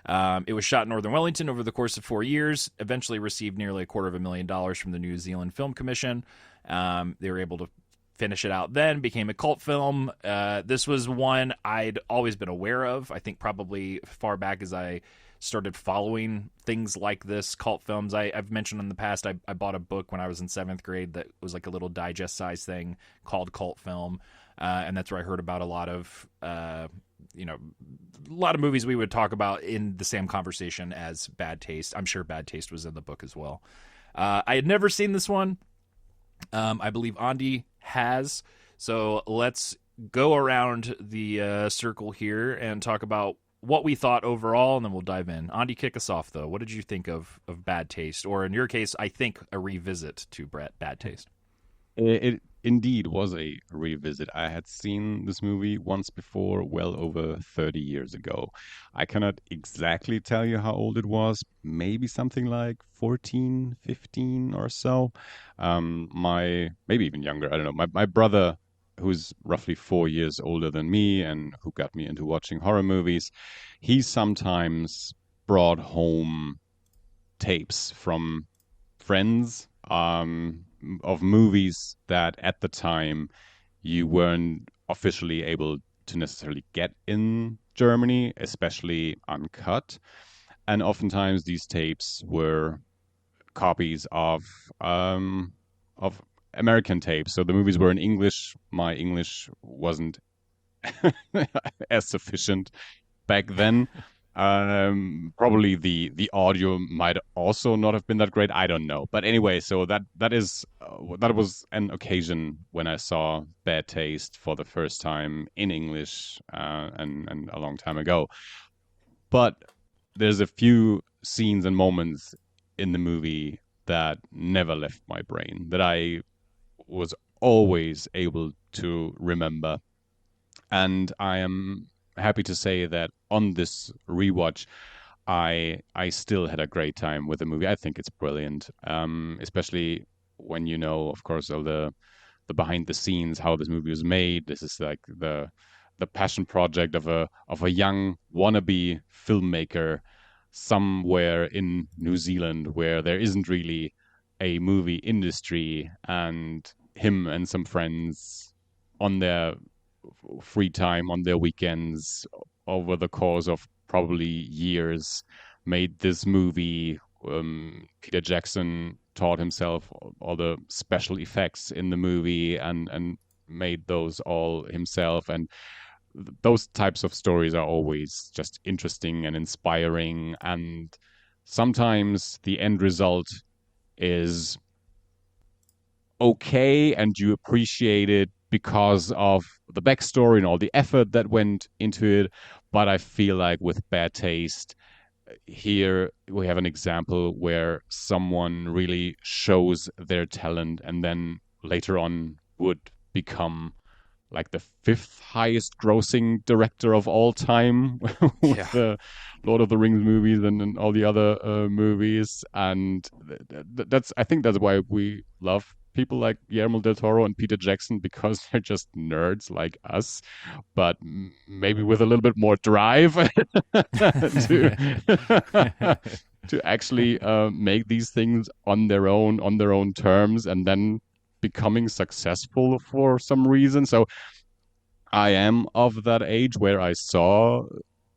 It was shot in Northern Wellington over the course of 4 years, eventually received nearly $250,000 from the New Zealand Film Commission. They were able to finish it out then, became a cult film. This was one I'd always been aware of. I think probably far back as I started following things like this, cult films. I've mentioned in the past, I bought a book when I was in 7th grade that was like a little digest-sized thing called Cult Film, and that's where I heard about a lot of movies we would talk about in the same conversation as Bad Taste. I'm sure Bad Taste was in the book as well. I had never seen this one. I believe Andi has. So let's go around the circle here and talk about what we thought overall, and then we'll dive in. Andi, kick us off, though. What did you think of Bad Taste? Or in your case, I think a revisit to Bad Taste. It indeed was a revisit. I had seen this movie once before, well over 30 years ago. I cannot exactly tell you how old it was. Maybe something like 14, 15 or so. Maybe even younger. I don't know. My brother, who's roughly 4 years older than me and who got me into watching horror movies, he sometimes brought home tapes from friends of movies that at the time you weren't officially able to necessarily get in Germany, especially uncut. And oftentimes these tapes were copies of American tapes. So the movies were in English. My English wasn't as sufficient back then. Probably the audio might also not have been that great. I don't know. But anyway, so that was an occasion when I saw Bad Taste for the first time in English, and a long time ago. But there's a few scenes and moments in the movie that never left my brain, that I was always able to remember. And I am happy to say that on this rewatch, I still had a great time with the movie. I think it's brilliant, especially when you know, of course, all the behind the scenes, how this movie was made. This is like the passion project of a young wannabe filmmaker somewhere in New Zealand where there isn't really a movie industry, and him and some friends on their free time, on their weekends, over the course of probably years, made this movie. Peter Jackson taught himself all the special effects in the movie and made those all himself. And those types of stories are always just interesting and inspiring. And sometimes the end result is okay and you appreciate it because of the backstory and all the effort that went into it. But I feel like with Bad Taste, here we have an example where someone really shows their talent and then later on would become like the 5th highest grossing director of all time with the Lord of the Rings movies and all the other movies. And I think that's why we love people like Guillermo del Toro and Peter Jackson, because they're just nerds like us, but maybe with a little bit more drive to actually make these things on their own terms, and then becoming successful for some reason. So I am of that age where I saw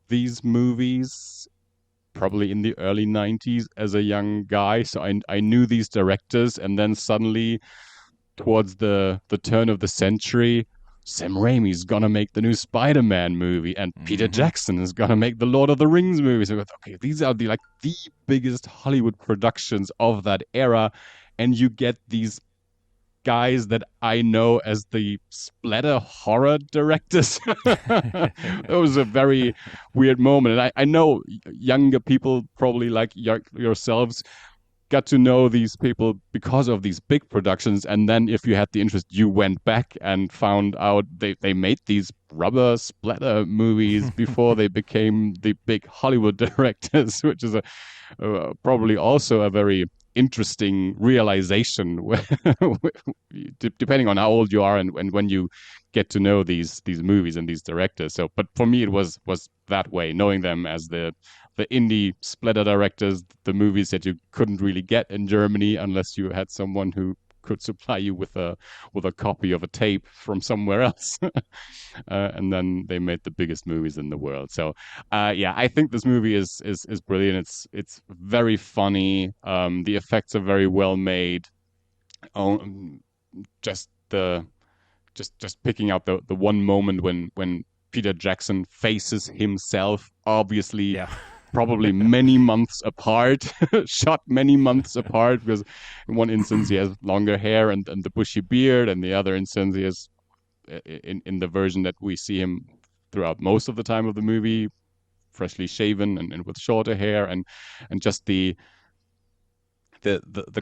these movies probably in the early 90s as a young guy. So I knew these directors, and then suddenly towards the turn of the century, Sam Raimi's gonna make the new Spider-Man movie, and Peter Jackson is gonna make the Lord of the Rings movie. So okay, these are the biggest Hollywood productions of that era, and you get these guys that I know as the splatter horror directors. It was a very weird moment. And I know younger people, probably like yourselves, got to know these people because of these big productions. And then if you had the interest, you went back and found out they made these rubber splatter movies before they became the big Hollywood directors, which is probably also a very interesting realization depending on how old you are and when you get to know these movies and these directors. So but for me it was that way, knowing them as the indie splatter directors, the movies that you couldn't really get in Germany unless you had someone who could supply you with a copy of a tape from somewhere else. And then they made the biggest movies in the world. So I think this movie is brilliant. It's very funny. The effects are very well made. Just picking out the one moment when Peter Jackson faces himself, obviously probably many months apart, shot many months apart, because in one instance he has longer hair and the bushy beard, and the other instance he has, in the version that we see him throughout most of the time of the movie, freshly shaven and with shorter hair, and just the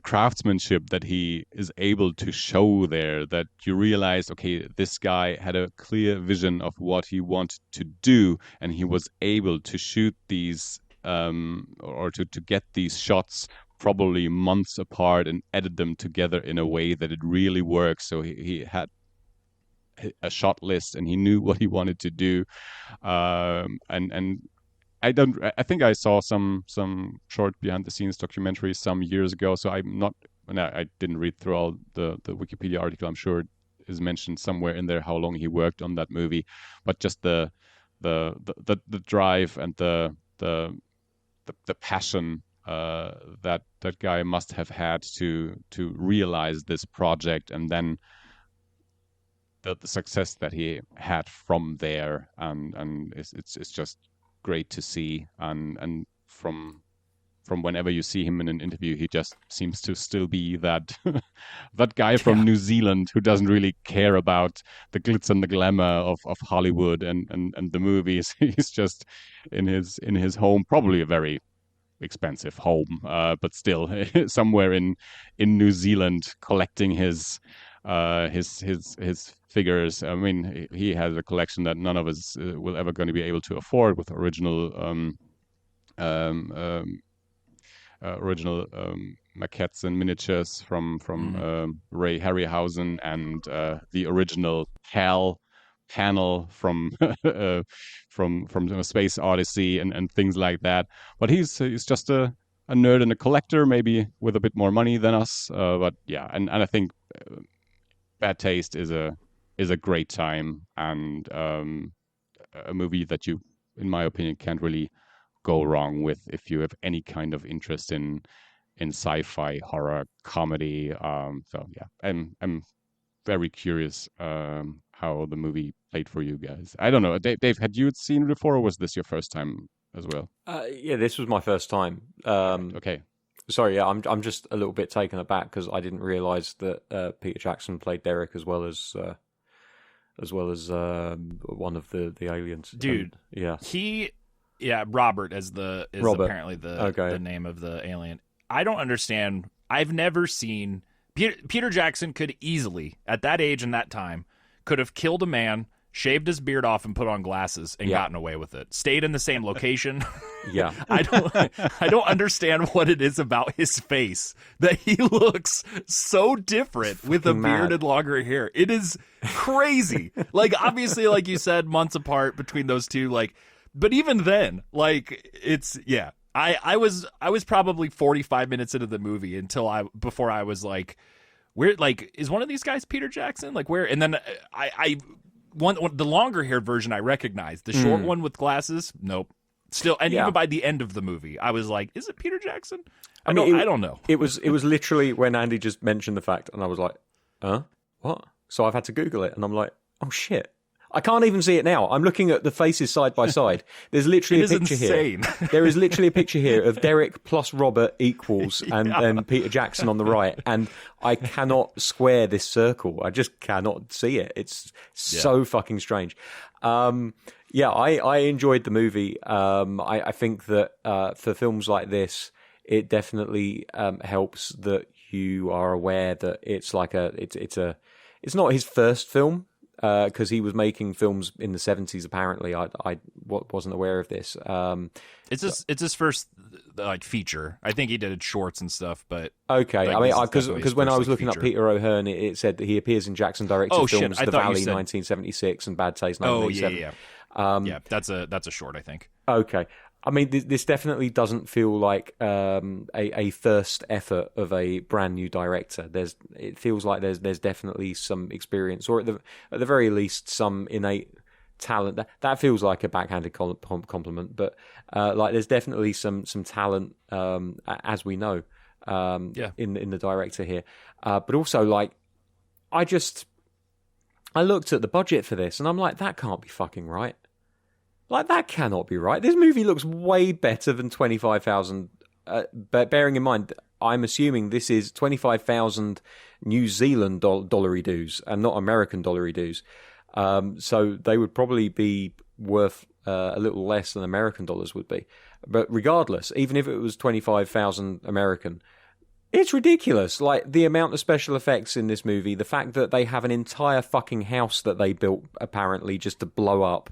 craftsmanship that he is able to show there, that you realize, okay, this guy had a clear vision of what he wanted to do, and he was able to shoot these or to get these shots probably months apart and edit them together in a way that it really works. So he had a shot list and he knew what he wanted to do, and I think I saw some short behind the scenes documentaries some years ago. So I didn't read through all the Wikipedia article. I'm sure it is mentioned somewhere in there how long he worked on that movie, but just the drive and the passion that guy must have had to realize this project, and then the success that he had from there, and it's just great to see, and from whenever you see him in an interview, he just seems to still be that that guy from New Zealand who doesn't really care about the glitz and the glamour of Hollywood and the movies. He's just in his home, probably a very expensive home, but still somewhere in New Zealand, collecting his figures. I mean, he has a collection that none of us will ever going to be able to afford, with original maquettes and miniatures from Ray Harryhausen, and the original HAL panel from Space Odyssey and things like that. But he's just a nerd and a collector, maybe with a bit more money than us. But yeah, and I think Bad Taste is a great time, and a movie that you, in my opinion, can't really go wrong with if you have any kind of interest in sci-fi horror comedy. So yeah, I'm very curious how the movie played for you guys. I don't know, Dave, had you seen it before, or was this your first time as well? Yeah, this was my first time. Okay. Sorry, yeah, I'm just a little bit taken aback because I didn't realise that Peter Jackson played Derek as well as one of the aliens. Dude, Robert is Robert. Apparently the name of the alien. I don't understand. I've never seen Peter Jackson could easily, at that age and that time, could have killed a man, shaved his beard off, and put on glasses and gotten away with it. Stayed in the same location. Yeah. I don't understand what it is about his face that he looks so different with a beard and longer hair. It is crazy. Like, obviously, like you said, months apart between those two, like, but even then, like, it's, I was probably 45 minutes into the movie before I was like, where, like, is one of these guys Peter Jackson? Like, where? And then the longer haired version I recognized. The short one with glasses, nope. Still, and even by the end of the movie, I was like, is it Peter Jackson? I don't know. It was literally when Andy just mentioned the fact, and I was like, what? So I've had to Google it, and I'm like, oh shit. I can't even see it now. I'm looking at the faces side by side. There's literally a picture insane. here. There is literally a picture here of Derek plus Robert equals and then Peter Jackson on the right. And I cannot square this circle. I just cannot see it. It's so fucking strange. I enjoyed the movie. I think that for films like this, it definitely helps that you are aware that it's like it's not his first film. Because he was making films in the 70s, apparently. I wasn't aware of this. It's his first like feature. I think he did shorts and stuff, but okay. like, I mean, because when I was looking up Peter O'Hearn, it said that he appears in Jackson-directed films, The Valley, 1976, and Bad Taste, 1987. Yeah, that's a short, I think. Okay. I mean, this definitely doesn't feel like a first effort of a brand new director. It feels like there's definitely some experience, or at the very least, some innate talent. That feels like a backhanded compliment, but like there's definitely some talent, as we know, in the director here. But also, like, I looked at the budget for this, and I'm like, that can't be fucking right. Like, that cannot be right. This movie looks way better than 25,000. But bearing in mind, I'm assuming this is 25,000 New Zealand dollary dues and not American dollary dues. So they would probably be worth a little less than American dollars would be. But regardless, even if it was 25,000 American, it's ridiculous. Like, the amount of special effects in this movie, the fact that they have an entire fucking house that they built, apparently, just to blow up.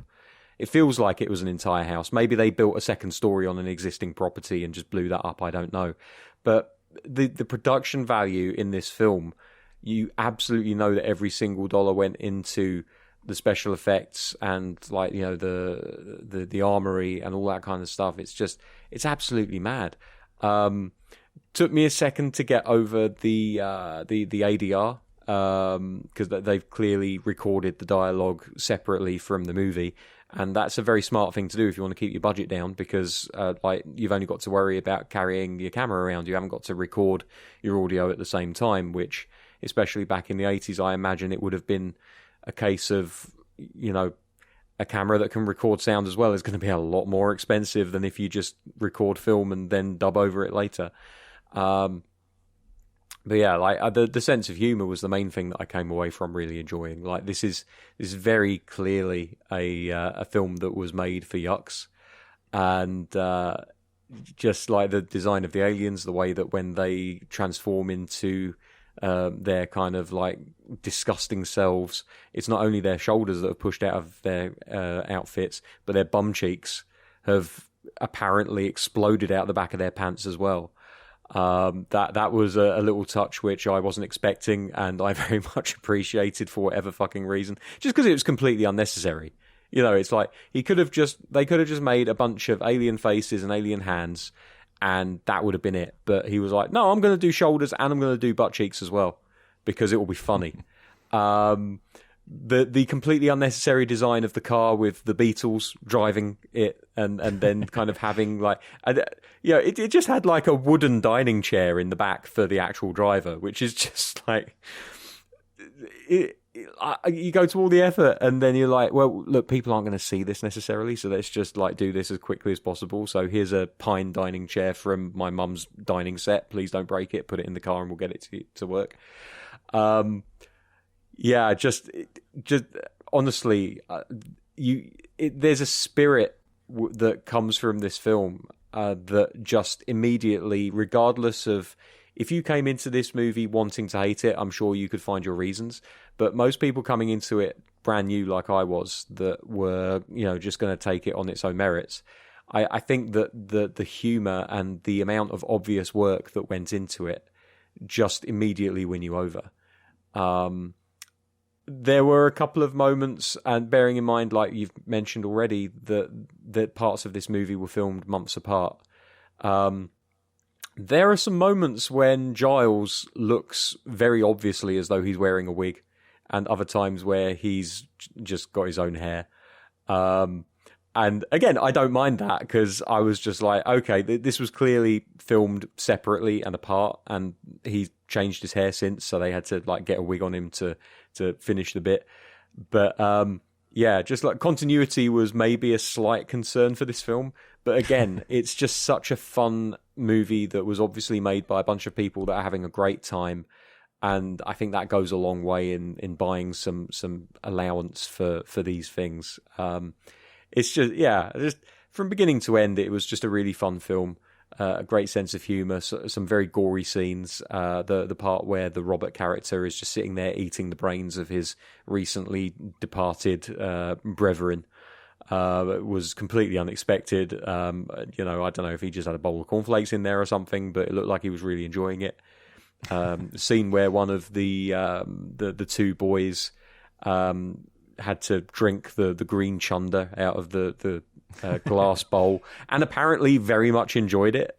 It feels like it was an entire house. Maybe they built a second story on an existing property and just blew that up. I don't know. But the production value in this film, you absolutely know that every single dollar went into the special effects and, like, you know, the armory and all that kind of stuff. It's absolutely mad. Took me a second to get over the ADR. Because they've clearly recorded the dialogue separately from the movie, and that's a very smart thing to do if you want to keep your budget down, because like, you've only got to worry about carrying your camera around. You haven't got to record your audio at the same time, which, especially back in the 80s, I imagine it would have been a case of, you know, a camera that can record sound as well is going to be a lot more expensive than if you just record film and then dub over it later. But yeah, like, the sense of humor was the main thing that I came away from really enjoying. Like, this is very clearly a film that was made for yucks, and just like the design of the aliens, the way that when they transform into their kind of like disgusting selves, it's not only their shoulders that are pushed out of their outfits, but their bum cheeks have apparently exploded out the back of their pants as well. That was a little touch which I wasn't expecting, and I very much appreciated for whatever fucking reason, just because it was completely unnecessary. You know, it's like they could have just made a bunch of alien faces and alien hands, and that would have been it. But he was like, no, I'm going to do shoulders and I'm going to do butt cheeks as well, because it will be funny. The completely unnecessary design of the car with the Beatles driving it, and then kind of having like, it just had like a wooden dining chair in the back for the actual driver, which is just like, you go to all the effort and then you're like, well, look, people aren't going to see this necessarily, so let's just like do this as quickly as possible. So here's a pine dining chair from my mum's dining set. Please don't break it. Put it in the car and we'll get it to work. Yeah, just honestly, there's a spirit that comes from this film that just immediately, regardless of if you came into this movie wanting to hate it, I'm sure you could find your reasons. But most people coming into it brand new, like I was, that were, you know, just going to take it on its own merits. I think that the humor and the amount of obvious work that went into it just immediately win you over. There were a couple of moments, and bearing in mind, like you've mentioned already, that parts of this movie were filmed months apart. There are some moments when Giles looks very obviously as though he's wearing a wig, and other times where he's just got his own hair. And again, I don't mind that, because I was just like, okay, this was clearly filmed separately and apart, and he changed his hair since, so they had to like get a wig on him to finish the bit. But yeah, just like continuity was maybe a slight concern for this film. But again, it's just such a fun movie that was obviously made by a bunch of people that are having a great time. And I think that goes a long way in buying some allowance for these things. It's just from beginning to end, it was just a really fun film. A great sense of humor, some very gory scenes. The part where the Robert character is just sitting there eating the brains of his recently departed brethren was completely unexpected. I don't know if he just had a bowl of cornflakes in there or something, but it looked like he was really enjoying it. Scene where one of the two boys had to drink the green chunder out of the glass bowl, and apparently very much enjoyed it.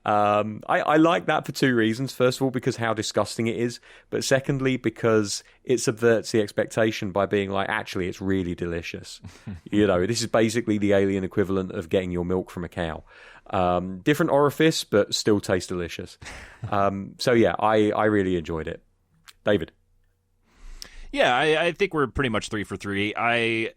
I like that for two reasons. First of all, because how disgusting it is, but secondly, because it subverts the expectation by being like, actually, it's really delicious. This is basically the alien equivalent of getting your milk from a cow. Different orifice, but still tastes delicious. So yeah, I really enjoyed it. David? Yeah, I think we're pretty much 3 for 3. I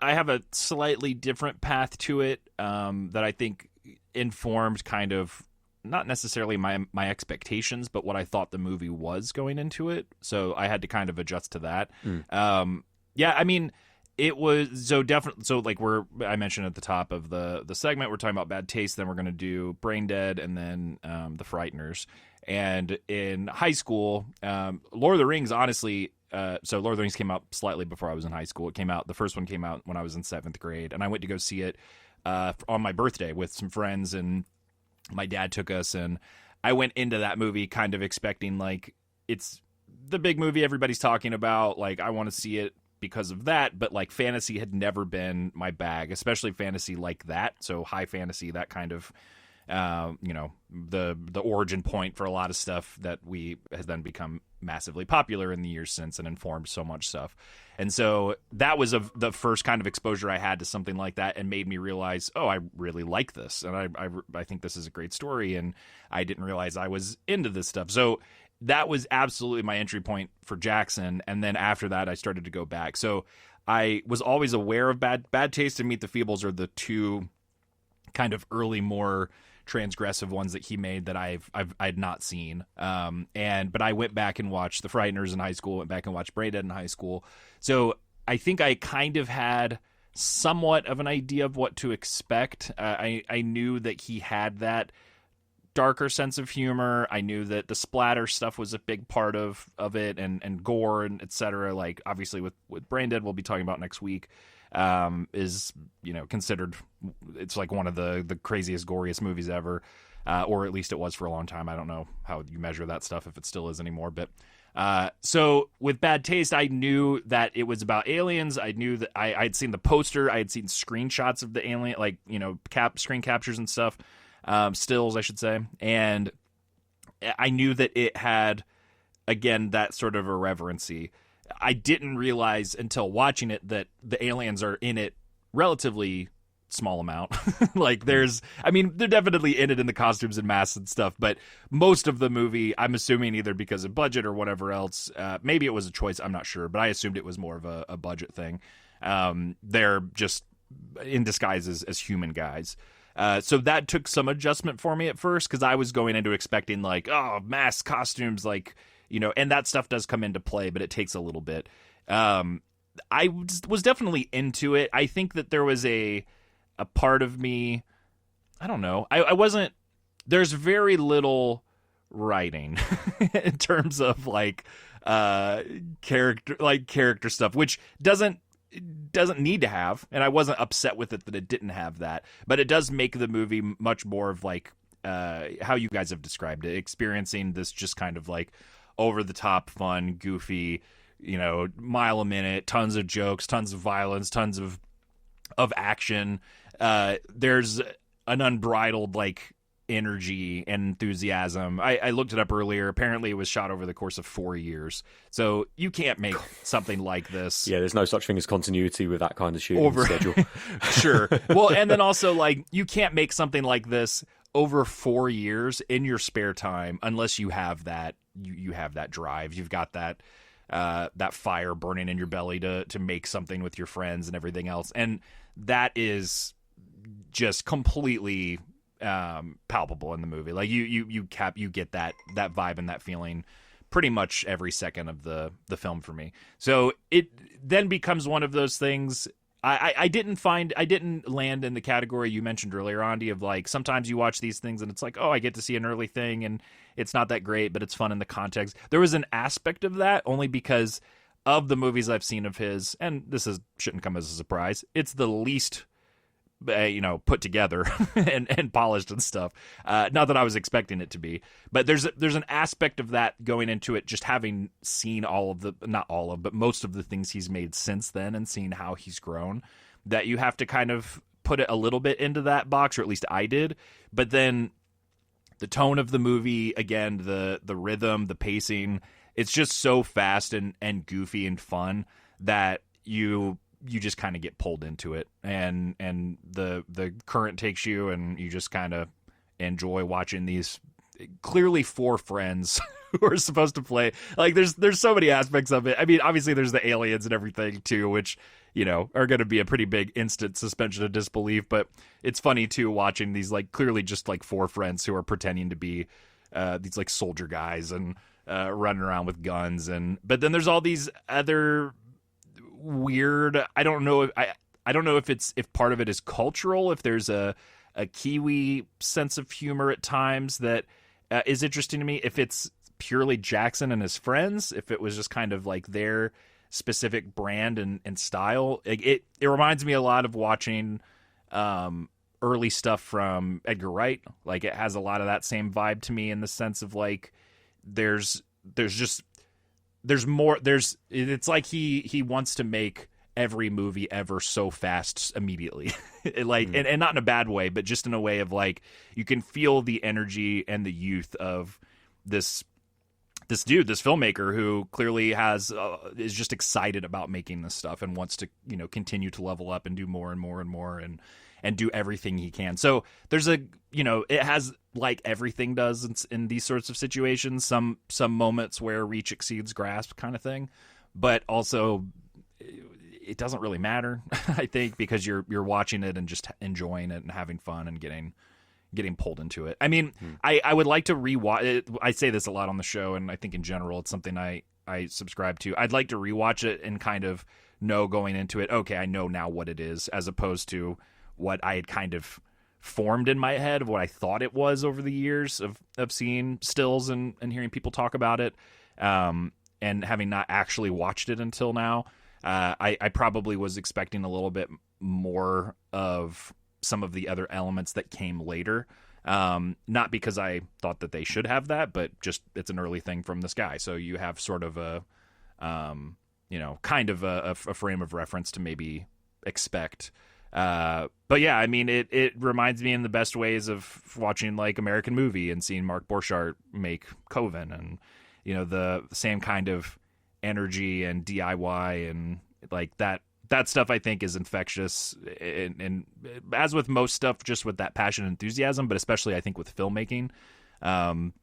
have a slightly different path to it that I think informed kind of not necessarily my expectations, but what I thought the movie was going into it. So I had to kind of adjust to that. Yeah, I mean, it was so definitely. So like I mentioned at the top of the segment, we're talking about bad taste. Then we're going to do Brain Dead, and then The Frighteners. And in high school, Lord of the Rings, honestly. So Lord of the Rings came out slightly before I was in high school. The first one came out when I was in 7th grade, and I went to go see it on my birthday with some friends, and my dad took us, and I went into that movie kind of expecting like it's the big movie everybody's talking about. Like I want to see it because of that, but like fantasy had never been my bag, especially fantasy like that. So high fantasy, that kind of the origin point for a lot of stuff that has then become massively popular in the years since and informed so much stuff. And so that was the first kind of exposure I had to something like that, and made me realize, oh, I really like this, and I think this is a great story, and I didn't realize I was into this stuff. So that was absolutely my entry point for Jackson, and then after that I started to go back. So I was always aware of Bad Taste and Meet the Feebles are the two kind of early, more transgressive ones that he made that I'd not seen. But I went back and watched The Frighteners in high school, went back and watched Brain Dead in high school. So I think I kind of had somewhat of an idea of what to expect. I knew that he had that darker sense of humor. I knew that the splatter stuff was a big part of it, and gore and etc. Like obviously with Brain Dead, we'll be talking about next week, is considered, it's like one of the craziest, goriest movies ever, or at least it was for a long time. I don't know how you measure that stuff, if it still is anymore, but so with Bad Taste, I knew that it was about aliens. I knew that I'd seen the poster, I had seen screenshots of the alien, like screen captures and stuff, stills I should say, and I knew that it had, again, that sort of irreverency. I didn't realize until watching it that the aliens are in it relatively small amount. Like they're definitely in it in the costumes and masks and stuff, but most of the movie, I'm assuming either because of budget or whatever else, maybe it was a choice, I'm not sure, but I assumed it was more of a budget thing. They're just in disguise as human guys. So that took some adjustment for me at first, because I was going into expecting like, oh, mask costumes, like, and that stuff does come into play, but it takes a little bit. I was definitely into it. I think that there was a part of me, I don't know, I wasn't, there's very little writing in terms of like character stuff, which doesn't need to have, and I wasn't upset with it that it didn't have that, but it does make the movie much more of like how you guys have described it, experiencing this just kind of like over the top, fun, goofy, mile a minute, tons of jokes, tons of violence, tons of action. There's an unbridled like energy and enthusiasm. I looked it up earlier. Apparently it was shot over the course of 4 years. So you can't make something like this. Yeah, there's no such thing as continuity with that kind of shooting schedule. Sure. Well, and then also, like, you can't make something like this over 4 years in your spare time unless you have that you have that drive. You've got that fire burning in your belly to make something with your friends and everything else. And that is just completely palpable in the movie. Like you get that vibe and that feeling pretty much every second of the film for me. So it then becomes one of those things. I didn't land in the category you mentioned earlier, Andi, of like, sometimes you watch these things and it's like, oh, I get to see an early thing and it's not that great, but it's fun in the context. There was an aspect of that only because of the movies I've seen of his, and shouldn't come as a surprise. It's the least put together and polished and stuff. Not that I was expecting it to be, but there's an aspect of that going into it, just having seen but most of the things he's made since then and seeing how he's grown, that you have to kind of put it a little bit into that box, or at least I did. But then the tone of the movie, again, the rhythm, the pacing, it's just so fast and goofy and fun that you just kind of get pulled into it, and the current takes you, and you just kind of enjoy watching these clearly four friends who are supposed to play. Like, there's so many aspects of it. I mean, obviously there's the aliens and everything too, which, are going to be a pretty big instant suspension of disbelief. But it's funny too, watching these, like, clearly just like four friends who are pretending to be these like soldier guys and running around with guns, but then there's all these other weird, I don't know if part of it is cultural, if there's a Kiwi sense of humor at times that is interesting to me, if it's purely Jackson and his friends, if it was just kind of like their specific brand and style. It reminds me a lot of watching early stuff from Edgar Wright. Like, it has a lot of that same vibe to me, in the sense of like it's like he wants to make every movie ever so fast immediately. And not in a bad way, but just in a way of like, you can feel the energy and the youth of this dude, this filmmaker, who clearly is just excited about making this stuff and wants to, continue to level up and do more and more and more and do everything he can. So there's it has, like everything does in these sorts of situations, some moments where reach exceeds grasp kind of thing, but also it doesn't really matter, I think, because you're watching it and just enjoying it and having fun and getting pulled into it. I mean, I would like to rewatch it. I say this a lot on the show, and I think in general it's something I subscribe to. I'd like to rewatch it and kind of know going into it, okay, I know now what it is, as opposed to what I had kind of formed in my head of what I thought it was over the years of seeing stills and hearing people talk about it, and having not actually watched it until now. I probably was expecting a little bit more of some of the other elements that came later. Not because I thought that they should have that, but just it's an early thing from this guy. So you have sort of a frame of reference to maybe expect. But yeah, I mean, it reminds me in the best ways of watching like American Movie and seeing Mark Borchardt make Coven, and the same kind of energy and DIY and like that stuff, I think, is infectious, and as with most stuff, just with that passion and enthusiasm, but especially I think with filmmaking, I'm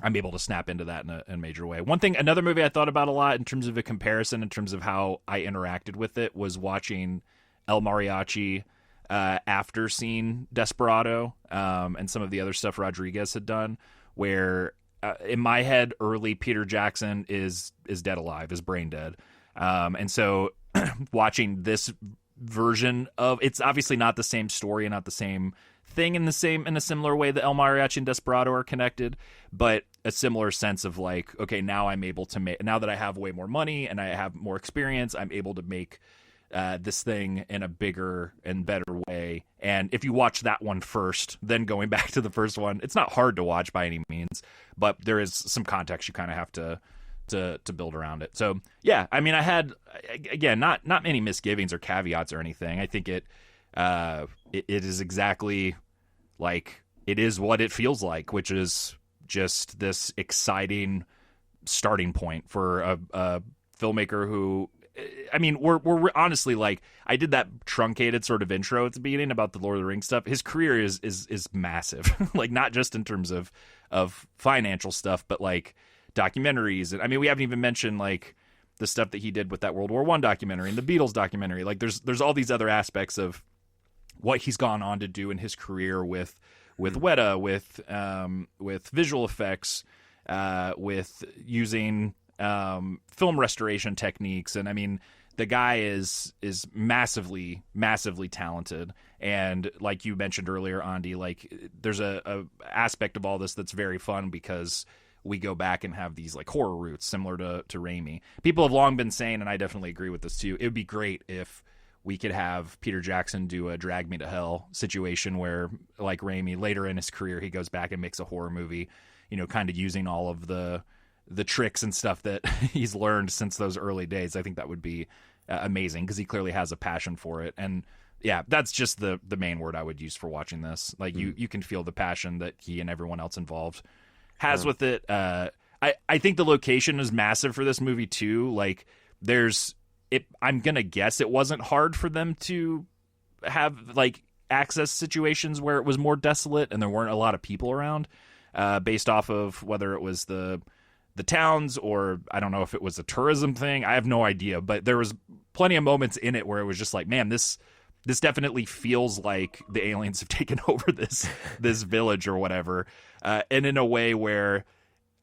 able to snap into that in a major way. Another movie I thought about a lot in terms of a comparison, in terms of how I interacted with it, was watching El Mariachi after seeing Desperado, and some of the other stuff Rodriguez had done, where in my head, early Peter Jackson is dead alive, is brain dead. And so watching this version of, it's obviously not the same story and not the same thing in a similar way that El Mariachi and Desperado are connected, but a similar sense of like, okay, now I'm able to make, now that I have way more money and I have more experience, I'm able to make this thing in a bigger and better way. And if you watch that one first, then going back to the first one, it's not hard to watch by any means, but there is some context you kind of have to build around it. So yeah, I mean, I had, again, not many misgivings or caveats or anything. I think it is exactly like it is what it feels like, which is just this exciting starting point for a filmmaker who, I mean, we're honestly, like, I did that truncated sort of intro at the beginning about the Lord of the Rings stuff. His career is massive, like, not just in terms of financial stuff, but like documentaries. And I mean, we haven't even mentioned like the stuff that he did with that World War I documentary and the Beatles documentary. Like, there's all these other aspects of what he's gone on to do in his career with Weta, with visual effects, with using film restoration techniques. And I mean, the guy is massively talented. And like you mentioned earlier, Andi, like, there's a aspect of all this that's very fun because we go back and have these like horror roots similar to Raimi. People have long been saying, and I definitely agree with this too, it would be great if we could have Peter Jackson do a Drag Me to Hell situation where, like Raimi, later in his career, he goes back and makes a horror movie, you know, kind of using all of the tricks and stuff that he's learned since those early days. I think that would be amazing because he clearly has a passion for it. And yeah, that's just the main word I would use for watching this. Like, you can feel the passion that he and everyone else involved has with it. I think the location is massive for this movie too. Like, I'm gonna guess it wasn't hard for them to have like access situations where it was more desolate and there weren't a lot of people around, based off of whether it was the towns or I don't know if it was a tourism thing. I have no idea, but there was plenty of moments in it where it was just like, man, this definitely feels like the aliens have taken over this village or whatever, and in a way where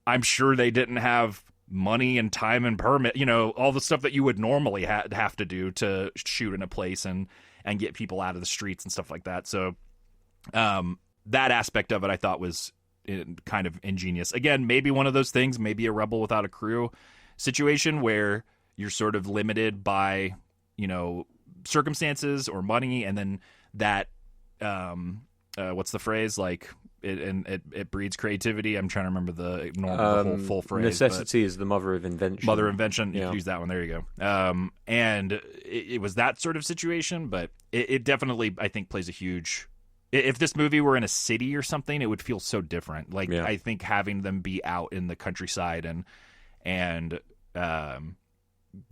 I'm sure they didn't have money and time and permit, you know, all the stuff that you would normally have to do to shoot in a place and get people out of the streets and stuff like that. So that aspect of it I thought was kind of ingenious. Again, maybe one of those things, maybe a Rebel Without a Crew situation where you're sort of limited by, you know, circumstances or money, and then that what's the phrase, like it breeds creativity. I'm trying to remember the whole full phrase. Necessity is the mother of invention. Mother of invention. You could use that one. There you go. And it was that sort of situation, but it definitely, I think, plays a huge. If this movie were in a city or something, it would feel so different. Like, I think having them be out in the countryside and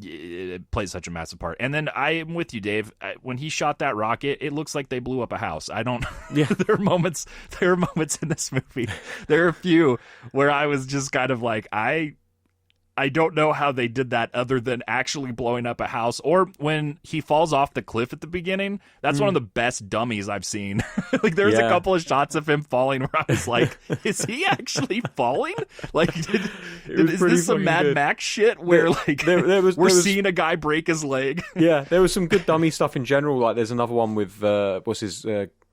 it plays such a massive part. And then I am with you, Dave. When he shot that rocket, it looks like they blew up a house. I don't. Yeah, there are moments in this movie. There are a few where I was just kind of like, I don't know how they did that other than actually blowing up a house. Or when he falls off the cliff at the beginning, that's one of the best dummies I've seen. Like, there's a couple of shots of him falling where I was like, is he actually falling? Like, is this some Mad Max shit where like we're seeing a guy break his leg? Yeah, there was some good dummy stuff in general. Like, there's another one with what's his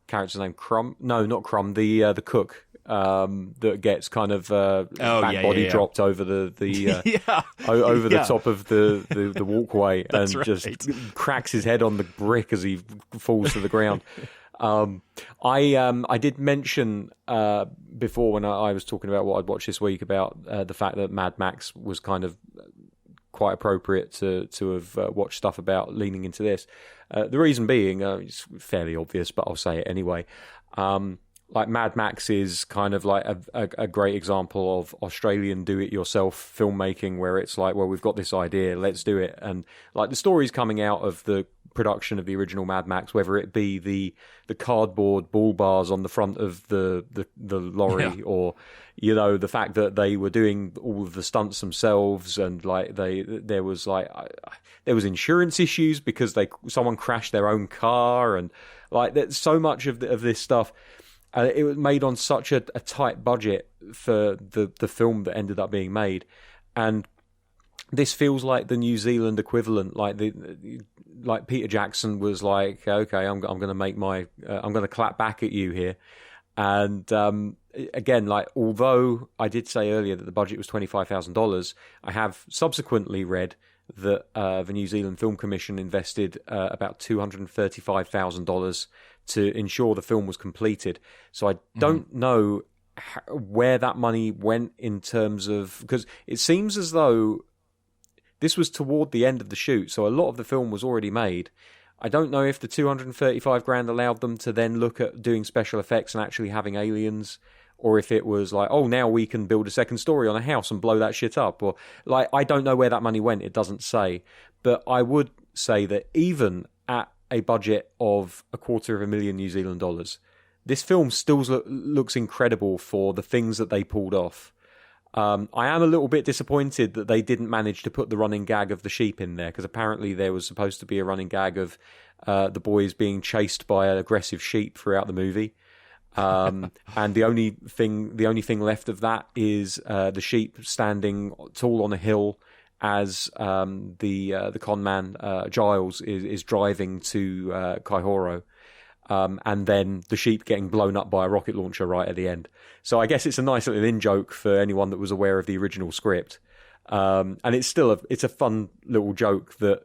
character's name? Crumb? No, not Crumb. The cook. That gets kind of body dropped over the over the top of the walkway and right. Just cracks his head on the brick as he falls to the ground. I did mention before when I was talking about what I'd watched this week about the fact that Mad Max was kind of quite appropriate to have watched stuff about leaning into this. The reason being, it's fairly obvious, but I'll say it anyway. Like, Mad Max is kind of like a great example of Australian do-it-yourself filmmaking where it's like, well, we've got this idea, let's do it. And like, the stories coming out of the production of the original Mad Max, whether it be the cardboard bull bars on the front of the lorry, or, you know, the fact that they were doing all of the stunts themselves, and like there was insurance issues because someone crashed their own car, and like, there's so much of this stuff. It was made on such a tight budget for the film that ended up being made, and this feels like the New Zealand equivalent. Like Peter Jackson was like, okay, I'm going to make I'm going to clap back at you here, and again, like, although I did say earlier that the budget was $25,000, I have subsequently read that the New Zealand Film Commission invested about $235,000 to ensure the film was completed. So I don't know where that money went in terms of, because it seems as though this was toward the end of the shoot, so a lot of the film was already made. I don't know if the 235 grand allowed them to then look at doing special effects and actually having aliens, or if it was like, oh, now we can build a second story on a house and blow that shit up. Or like, I don't know where that money went. It doesn't say. But I would say that even at a budget of $250,000 New Zealand dollars, this film still looks incredible for the things that they pulled off. I am a little bit disappointed that they didn't manage to put the running gag of the sheep in there, because apparently there was supposed to be a running gag of the boys being chased by an aggressive sheep throughout the movie. And the only thing left of that is the sheep standing tall on a hill as the con man Giles is driving to Kaihoro. And then the sheep getting blown up by a rocket launcher right at the end. So I guess it's a nice little in-joke for anyone that was aware of the original script. And it's still it's a fun little joke that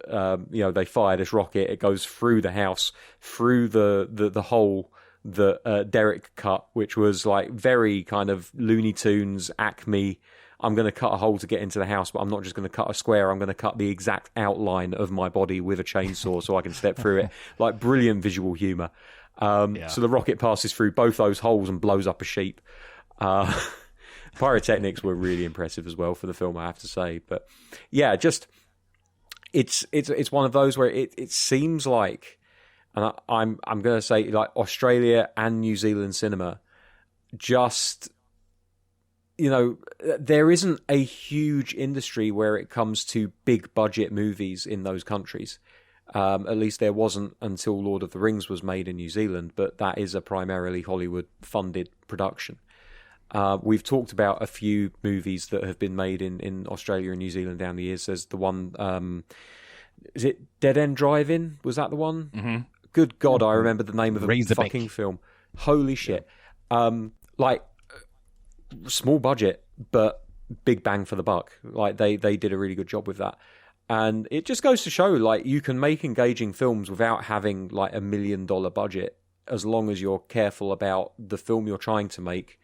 they fire this rocket, it goes through the house, through the hole that Derek cut, which was like very kind of Looney Tunes, Acme. I'm going to cut a hole to get into the house, but I'm not just going to cut a square. I'm going to cut the exact outline of my body with a chainsaw so I can step through it. Like, brilliant visual humour. So the rocket passes through both those holes and blows up a sheep. Pyrotechnics were really impressive as well for the film, I have to say. But yeah, just it's one of those where it seems like, and I'm going to say, like, Australia and New Zealand cinema just, there isn't a huge industry where it comes to big budget movies in those countries. At least there wasn't until Lord of the Rings was made in New Zealand, but that is a primarily Hollywood-funded production. We've talked about a few movies that have been made in Australia and New Zealand down the years. There's the one, is it Dead End Drive-In? Was that the one? Mm-hmm. Good God, I remember the name of the fucking film. Holy shit. Yeah. Small budget, but big bang for the buck. Like, they did a really good job with that. And it just goes to show, like, you can make engaging films without having like $1 million budget, as long as you're careful about the film you're trying to make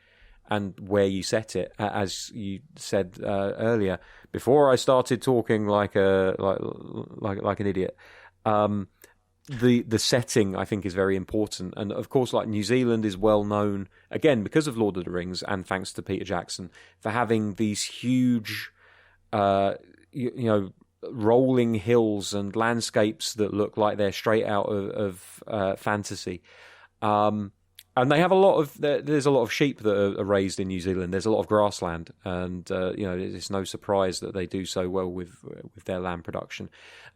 and where you set it. As you said earlier, before I started talking like an idiot, the setting, I think, is very important. And of course, like, New Zealand is well known, again, because of Lord of the Rings and thanks to Peter Jackson, for having these huge rolling hills and landscapes that look like they're straight out of fantasy. And they have there's a lot of sheep that are raised in New Zealand. There's a lot of grassland, and it's no surprise that they do so well with their land production.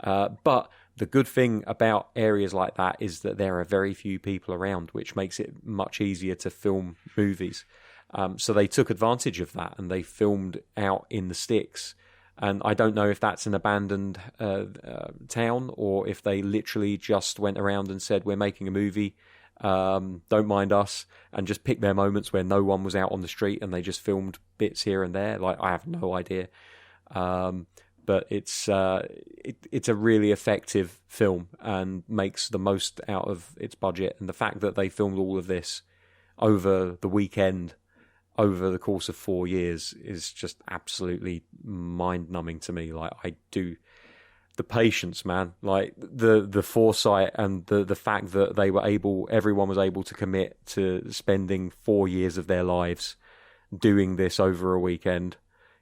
But the good thing about areas like that is that there are very few people around, which makes it much easier to film movies. So they took advantage of that, and they filmed out in the sticks. And I don't know if that's an abandoned town, or if they literally just went around and said, we're making a movie, don't mind us, and just picked their moments where no one was out on the street and they just filmed bits here and there. Like, I have no idea. But it's a really effective film and makes the most out of its budget. And the fact that they filmed all of this over the weekend, over the course of 4 years, is just absolutely mind-numbing to me. Like, the patience, man, like the foresight and the fact that everyone was able to commit to spending 4 years of their lives doing this over a weekend.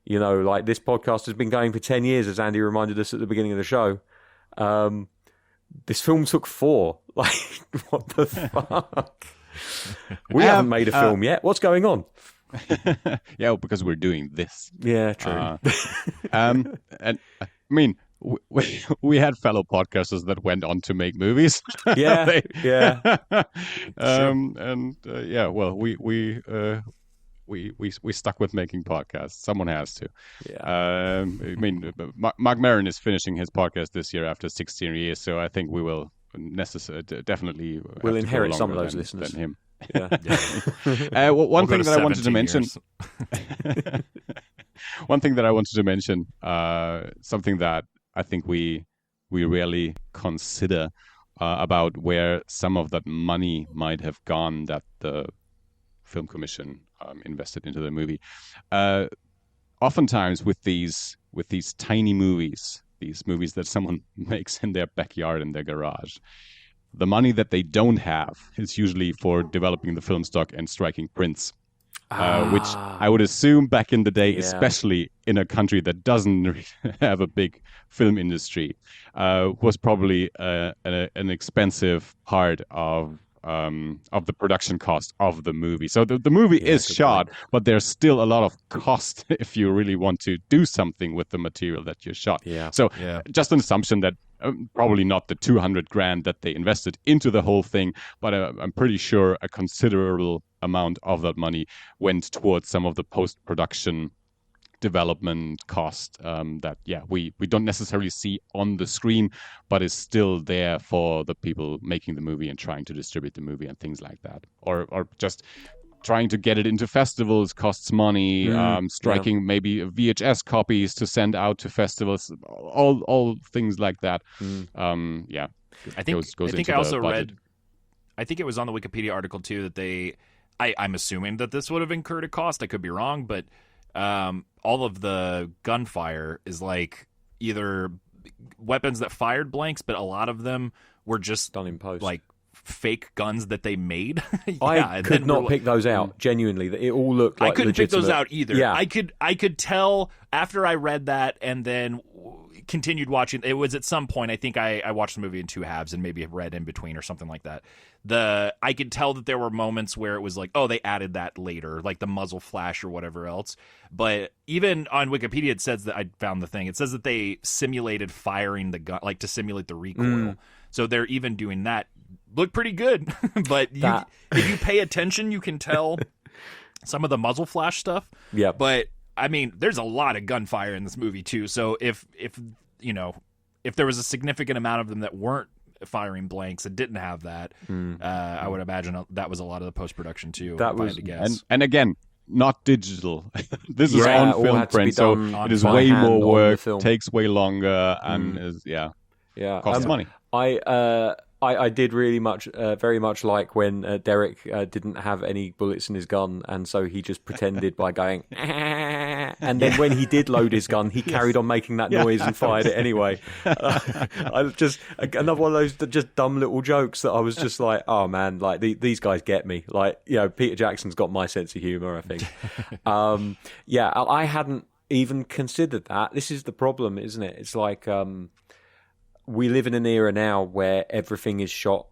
Like, this podcast has been going for 10 years, as Andy reminded us at the beginning of the show. This film took 4. Like, what the fuck? We haven't made a film yet. What's going on? Yeah, because we're doing this. Yeah, true. And I mean, we had fellow podcasters that went on to make movies. Yeah, yeah. Well, we stuck with making podcasts. Someone has to. Yeah. I mean, Mark Maron is finishing his podcast this year after 16 years, so I think we will definitely we'll inherit some of those listeners than him. Yeah. One thing that I wanted to mention. One thing that I wanted to mention, something that I think we rarely consider about where some of that money might have gone that the Film Commission invested into the movie. Oftentimes with these tiny movies, these movies that someone makes in their backyard, in their garage. The money that they don't have is usually for developing the film stock and striking prints. Which I would assume back in the day, especially in a country that doesn't have a big film industry, was probably an expensive part of the production cost of the movie. So the movie is shot, but there's still a lot of cost if you really want to do something with the material that you shot. So just an assumption that probably not the $200,000 that they invested into the whole thing, but I'm pretty sure a considerable amount of that money went towards some of the post-production development cost that we don't necessarily see on the screen, but is still there for the people making the movie and trying to distribute the movie and things like that, or just trying to get it into festivals costs money. Striking maybe VHS copies to send out to festivals, all things like that. I think I also read. I think it was on the Wikipedia article too that I'm assuming that this would have incurred a cost. I could be wrong, but all of the gunfire is like either weapons that fired blanks, but a lot of them were just done in post, like fake guns that they made. I could not pick those out. Genuinely, it all looked like I couldn't legitimate. pick those out either. I could tell after I read that and then continued watching. It was at some point, I think I watched the movie in two halves and maybe read in between or something like that. I could tell that there were moments where it was like, oh, they added that later, like the muzzle flash or whatever else. But even on Wikipedia, it says that I found the thing. It says that they simulated firing the gun, like to simulate the recoil. So they're even doing that. Look pretty good, but if you pay attention, you can tell some of the muzzle flash stuff. Yeah, but I mean, there's a lot of gunfire in this movie too. So if there was a significant amount of them that weren't firing blanks and didn't have that, I would imagine that was a lot of the post production too. That was, and again, not digital. This is on film print, so it is way more work, takes way longer, and is costs money. I did really very much like when Derek didn't have any bullets in his gun, and so he just pretended by going, and then when he did load his gun, he carried on making that noise and fired it anyway. I just another one of those just dumb little jokes that I was just like, oh man, like these guys get me. Like, Peter Jackson's got my sense of humor, I think. I hadn't even considered that. This is the problem, isn't it? It's like. We live in an era now where everything is shot.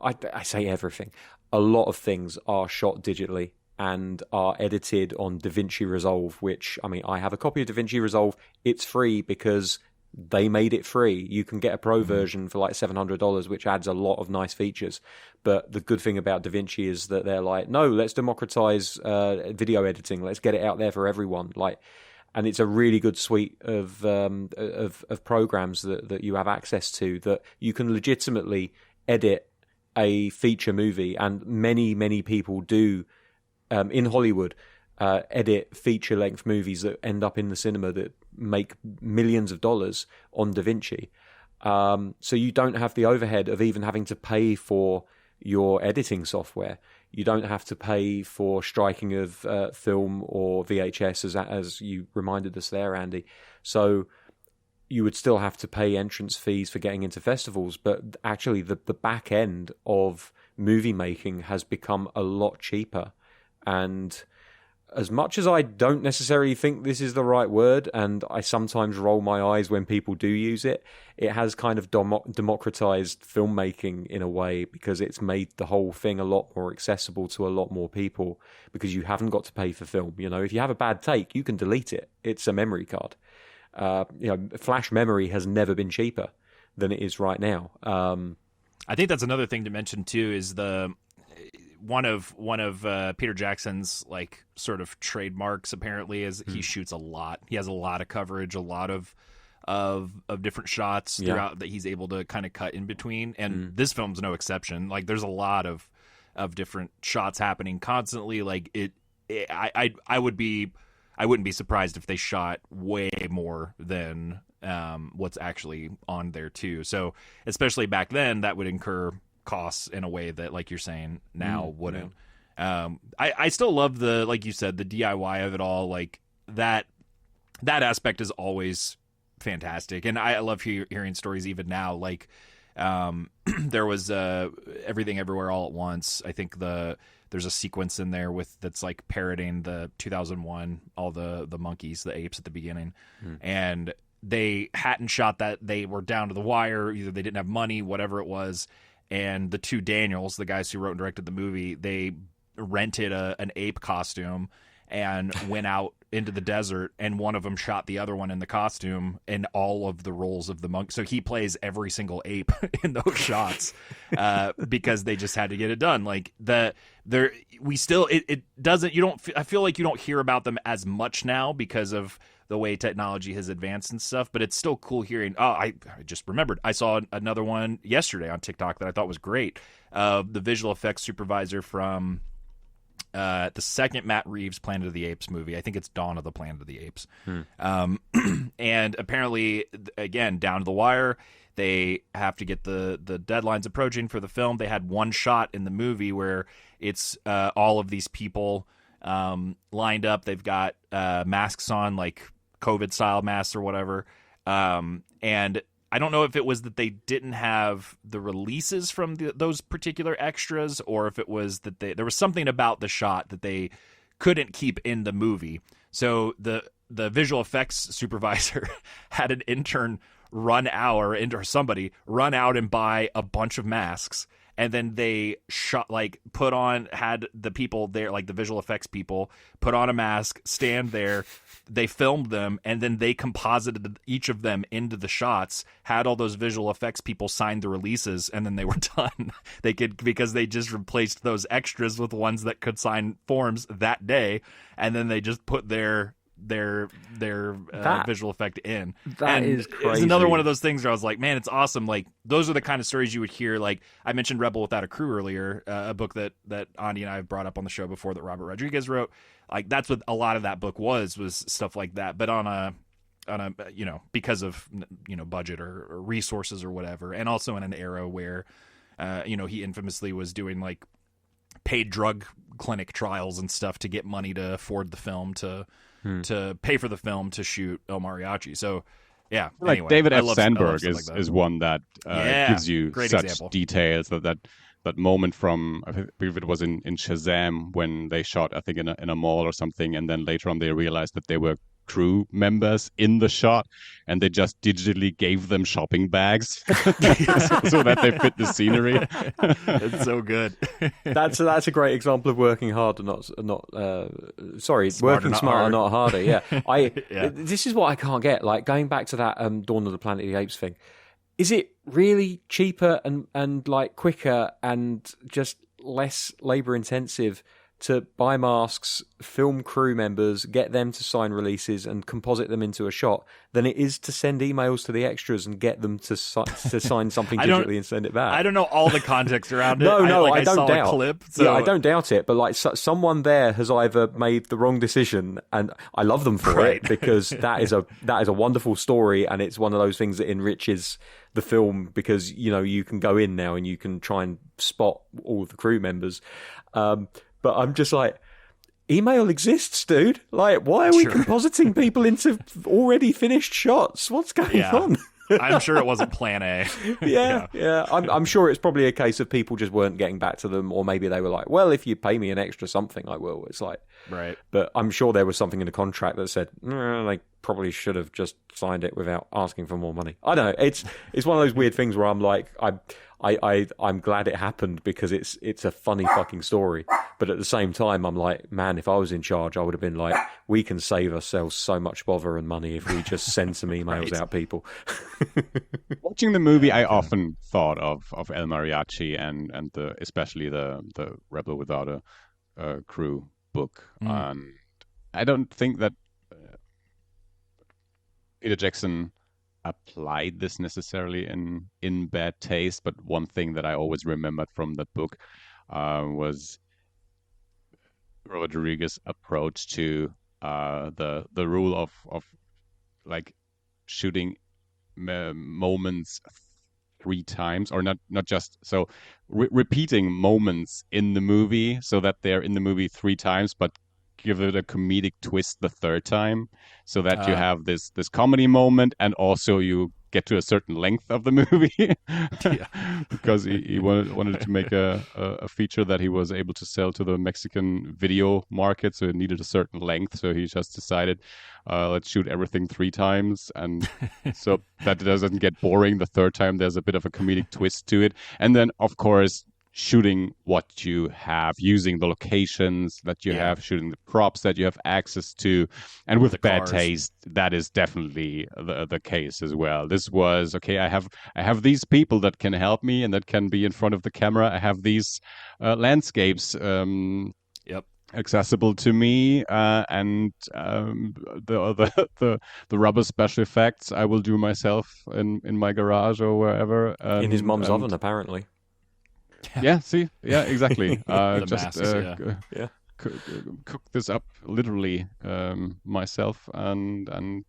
I say everything. A lot of things are shot digitally and are edited on DaVinci Resolve, which, I mean, I have a copy of DaVinci Resolve. It's free because they made it free. You can get a pro version for like $700, which adds a lot of nice features. But the good thing about DaVinci is that they're like, no, let's democratize video editing. Let's get it out there for everyone. And it's a really good suite of programs that you have access to that you can legitimately edit a feature movie, and many people do in Hollywood edit feature length movies that end up in the cinema that make millions of dollars on DaVinci. So you don't have the overhead of even having to pay for your editing software. You don't have to pay for striking of film or VHS, as you reminded us there, Andy. So you would still have to pay entrance fees for getting into festivals, but actually the back end of movie making has become a lot cheaper. And as much as I don't necessarily think this is the right word, and I sometimes roll my eyes when people do use it, it has kind of democratized filmmaking in a way, because it's made the whole thing a lot more accessible to a lot more people, because you haven't got to pay for film. If you have a bad take, you can delete it. It's a memory card. Flash memory has never been cheaper than it is right now. I think that's another thing to mention too, is one of Peter Jackson's like sort of trademarks apparently is he shoots a lot. He has a lot of coverage, a lot of different shots throughout that he's able to kind of cut in between. And this film's no exception. Like there's a lot of different shots happening constantly. Like I wouldn't be surprised if they shot way more than what's actually on there too. So especially back then, that would incur costs in a way that, like you're saying, now wouldn't. I still love like you said, the DIY of it all. Like that aspect is always fantastic, and I love hearing stories even now. Like, there was Everything Everywhere All at Once. I think there's a sequence in there that's like parroting the 2001, all the monkeys, the apes at the beginning, and they hadn't shot that. They were down to the wire. Either they didn't have money, whatever it was. And the two Daniels, the guys who wrote and directed the movie, they rented an ape costume and went out into the desert, and one of them shot the other one in the costume in all of the roles of the monk. So he plays every single ape in those shots because they just had to get it done. Like I feel like you don't hear about them as much now because of the way technology has advanced and stuff, but it's still cool hearing. Oh, I just remembered. I saw another one yesterday on TikTok that I thought was great. The visual effects supervisor from the second Matt Reeves Planet of the Apes movie. I think it's Dawn of the Planet of the Apes. And apparently, again, down to the wire, they have to get the deadlines approaching for the film. They had one shot in the movie where it's all of these people lined up. They've got masks on, like COVID-style masks or whatever. And I don't know if it was that they didn't have the releases from those particular extras, or if it was that there was something about the shot that they couldn't keep in the movie. So the visual effects supervisor had an intern run out and buy a bunch of masks. And then they had the people there, like the visual effects people, put on a mask, stand there. They filmed them, and then they composited each of them into the shots, had all those visual effects people sign the releases, and then they were done. Because they just replaced those extras with ones that could sign forms that day, and then they just put their visual effect in. That is crazy. It's another one of those things where I was like, man, it's awesome. Like, those are the kind of stories you would hear. Like, I mentioned Rebel Without a Crew earlier, a book that Andi and I have brought up on the show before that Robert Rodriguez wrote. Like, that's what a lot of that book was stuff like that, but on a because of budget or resources or whatever, and also in an era where he infamously was doing like paid drug clinic trials and stuff to get money to afford the film, to pay for the film to shoot El Mariachi. So, yeah. Like anyway, David F. Sandberg is one that gives you such example. details. That moment from, I believe it was in Shazam, when they shot, I think, in a mall or something, and then later on they realized that they were crew members in the shot, and they just digitally gave them shopping bags so that they fit the scenery. It's so good. That's a great example of working hard and working smarter, not harder. Yeah, This is what I can't get. Like, going back to that Dawn of the Planet of the Apes thing. Is it really cheaper and like quicker and just less labor intensive to buy masks, film crew members, get them to sign releases and composite them into a shot than it is to send emails to the extras and get them to sign something digitally and send it back? I don't know all the context around it. I don't saw doubt. A clip, so. Yeah, I don't doubt it. But like, someone there has either made the wrong decision, and I love them for it, because that is a wonderful story, and it's one of those things that enriches the film, because you can go in now and you can try and spot all of the crew members. But I'm just like, email exists, dude. Like, why are we compositing people into already finished shots? What's going on? I'm sure it wasn't plan A. Yeah. I'm sure it's probably a case of people just weren't getting back to them, or maybe they were like, well, if you pay me an extra something, I will. It's like, right. But I'm sure there was something in the contract that said, they probably should have just signed it without asking for more money. I don't know. It's one of those weird things where I'm like, I'm glad it happened because it's a funny fucking story. But at the same time, I'm like, man, if I was in charge, I would have been like, we can save ourselves so much bother and money if we just send some emails out, people. Watching the movie, I often thought of El Mariachi and especially the Rebel Without a Crew book. I don't think that Peter Jackson applied this necessarily in bad taste, but one thing that I always remembered from that book was Rodriguez's approach to the rule of like shooting moments 3 times, or not just so repeating moments in the movie so that they're in the movie 3 times, but give it a comedic twist the third time, so that you have this comedy moment, and also you get to a certain length of the movie. Because he wanted to make a feature that he was able to sell to the Mexican video market, so it needed a certain length. So he just decided, let's shoot everything 3 times, and so that it doesn't get boring the third time. There's a bit of a comedic twist to it, and then of course shooting what you have, using the locations that you have, shooting the props that you have access to. And with Bad Taste, that is definitely the case as well. This was, okay, I have these people that can help me and that can be in front of the camera. I have these landscapes accessible to me, and the rubber special effects I will do myself in my garage or wherever. In his mom's oven, apparently. Exactly. Just masses, cook this up literally myself and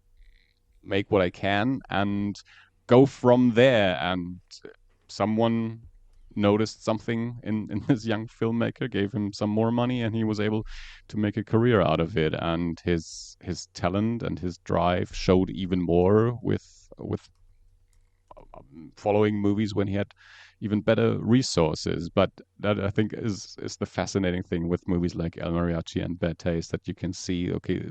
make what I can and go from there. And someone noticed something in this young filmmaker, gave him some more money, and he was able to make a career out of it. And his talent and his drive showed even more with following movies when he had even better resources. But that, I think, is the fascinating thing with movies like El Mariachi and Bad Taste, that you can see, okay,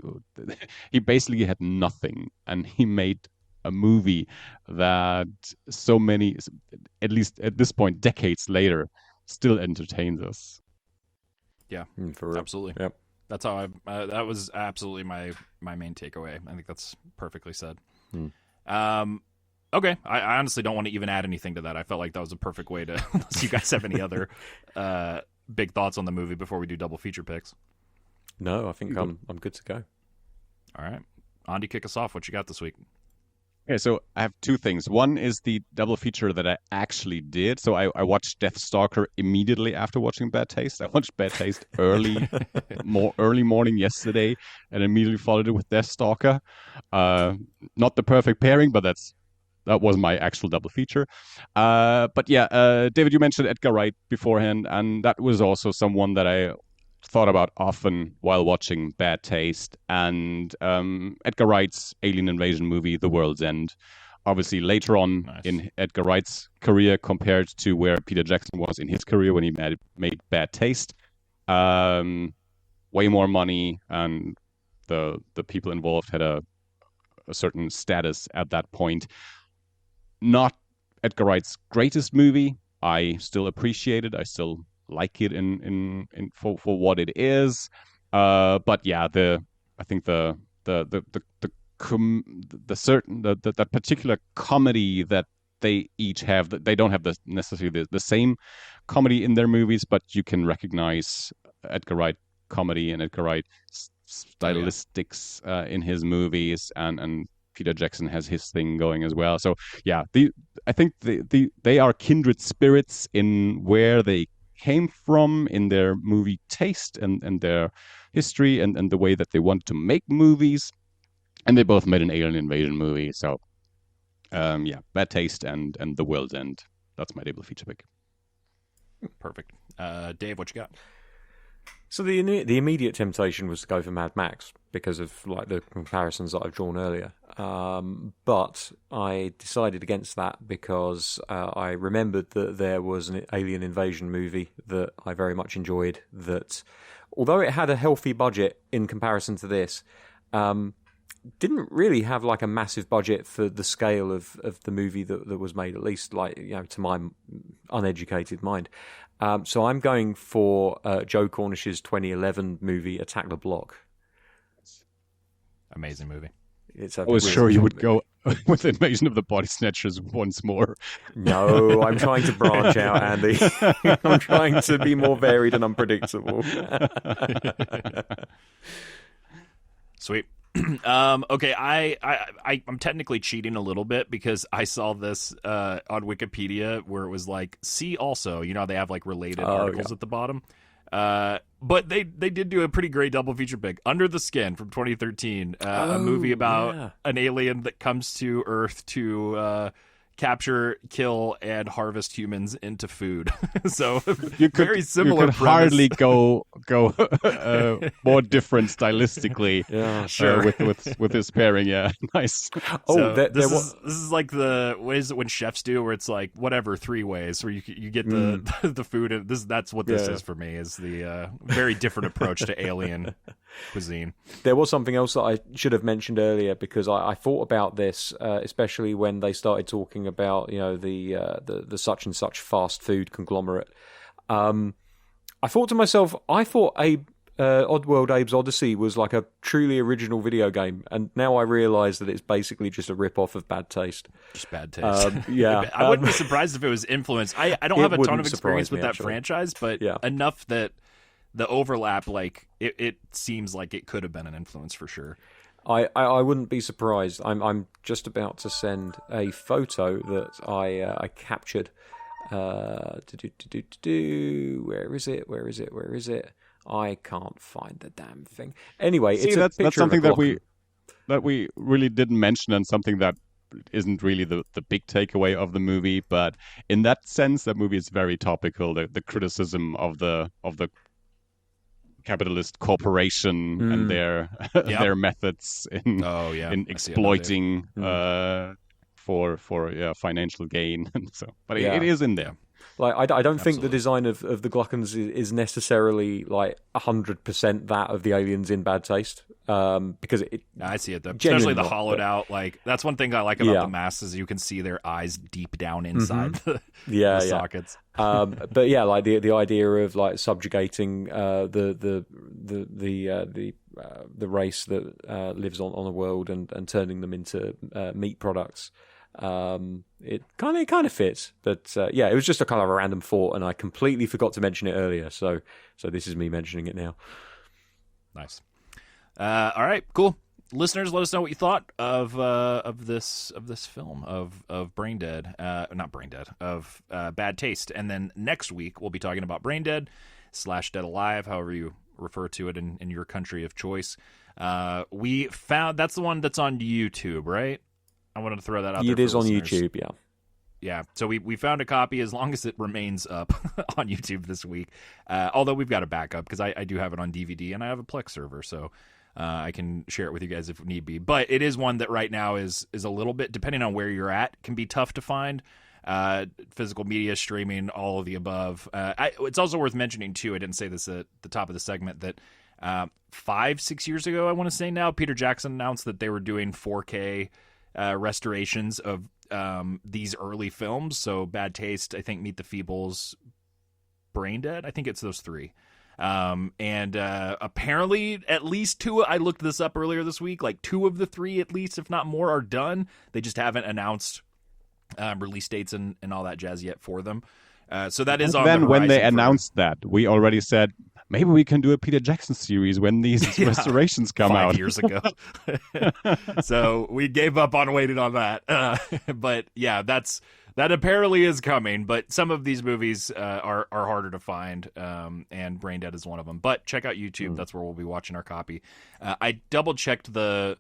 he basically had nothing, and he made a movie that so many, at least at this point, decades later, still entertains us. Yeah, for real. Absolutely. Yep. That's how that was absolutely my main takeaway. I think that's perfectly said. Okay, I honestly don't want to even add anything to that. I felt like that was a perfect way to, unless you guys have any other big thoughts on the movie before we do double feature picks. No, I think I'm good to go. All right. Andi, kick us off. What you got this week? Okay, so I have 2 things. One is the double feature that I actually did. So I watched Deathstalker immediately after watching Bad Taste. I watched Bad Taste early morning yesterday, and immediately followed it with Deathstalker. Not the perfect pairing, but that was my actual double feature. But yeah, David, you mentioned Edgar Wright beforehand, and that was also someone that I thought about often while watching Bad Taste. And Edgar Wright's alien invasion movie, The World's End, obviously later on in Edgar Wright's career compared to where Peter Jackson was in his career when he made Bad Taste. Way more money, and the people involved had a certain status at that point. Not Edgar Wright's greatest movie. I still appreciate it. I still like it for what it is. But yeah, I think that particular comedy that they each have, that they don't have necessarily the same comedy in their movies, but you can recognize Edgar Wright comedy and Edgar Wright stylistics in his movies, and Peter Jackson has his thing going as well. So yeah, I think they are kindred spirits in where they came from, in their movie taste and their history and the way that they want to make movies. And they both made an alien invasion movie. So yeah, Bad Taste and The World's End. That's my double feature pick. Perfect. Dave, what you got? So the immediate temptation was to go for Mad Max because of like the comparisons that I've drawn earlier. But I decided against that because I remembered that there was an alien invasion movie that I very much enjoyed, that although it had a healthy budget in comparison to this, didn't really have like a massive budget for the scale of the movie that was made, at least like, you know, to my uneducated mind. So I'm going for Joe Cornish's 2011 movie Attack the Block. Amazing movie. I was sure you would go with Invasion of the Body Snatchers once more. No, I'm trying to branch out, Andy. I'm trying to be more varied and unpredictable. Sweet. Okay, I'm technically cheating a little bit because I saw this on Wikipedia where it was like, see also, you know, they have like related articles at the bottom. But they did do a pretty great double feature pick, Under the Skin from 2013, a movie about an alien that comes to Earth to capture, kill, and harvest humans into food. So you could, very similar. You could hardly go more different stylistically. Yeah, sure. With this pairing, yeah, nice. So this is like what is it when chefs do, where it's like whatever 3 ways, where you get the food. And that's what this is for me, is the very different approach to alien cuisine. There was something else that I should have mentioned earlier, because I thought about this, especially when they started talking about the such and such fast food conglomerate. I thought to myself, Oddworld Abe's Odyssey was like a truly original video game, and now I realise that it's basically just a rip-off of Bad Taste. Just Bad Taste. Yeah. I wouldn't be surprised if it was influenced. I don't have a ton of experience with that franchise, but enough that the overlap, like, it seems like it could have been an influence for sure. I wouldn't be surprised. I'm just about to send a photo that I captured. Where is it? I can't find the damn thing. Anyway, that's something that we really didn't mention, and something that isn't really the big takeaway of the movie. But in that sense, that movie is very topical. The criticism of the capitalist corporation and their methods in exploiting for financial gain. But it is in there. Like, I don't think the design of the Gluckons is necessarily like 100% that of the aliens in Bad Taste, because I see it though, especially the hollowed out. Like, that's one thing I like about the masks, is you can see their eyes deep down inside the sockets. But yeah, like the idea of like subjugating the race that lives on a world and turning them into meat products. It kind of fits, but it was just a kind of a random thought, and I completely forgot to mention it earlier. So this is me mentioning it now. Nice. All right, cool. Listeners, let us know what you thought of this film of Brain Dead, not Brain Dead, of Bad Taste. And then next week we'll be talking about Brain Dead / Dead Alive, however you refer to it in your country of choice. We found that's the one that's on YouTube, right? I wanted to throw that out there. It is on listeners. YouTube, yeah. Yeah, so we found a copy, as long as it remains up on YouTube this week. Although we've got a backup, because I do have it on DVD, and I have a Plex server, so I can share it with you guys if need be. But it is one that right now is a little bit, depending on where you're at, can be tough to find. Physical media, streaming, all of the above. It's also worth mentioning, too, I didn't say this at the top of the segment, that 5-6 years ago, I want to say now, Peter Jackson announced that they were doing 4K restorations of these early films. So Bad Taste, I think Meet the Feebles, Brain Dead, I think it's those 3. And apparently at least 2, I looked this up earlier this week, like 2 of the 3 at least, if not more, are done. They just haven't announced release dates and all that jazz yet for them. So that is on the horizon. Then when they announced that, we already said, maybe we can do a Peter Jackson series when these restorations come 5 out. years ago. So we gave up on waiting on that. But yeah, that apparently is coming. But some of these movies are harder to find, and Brain Dead is one of them. But check out YouTube. That's where we'll be watching our copy. I double-checked the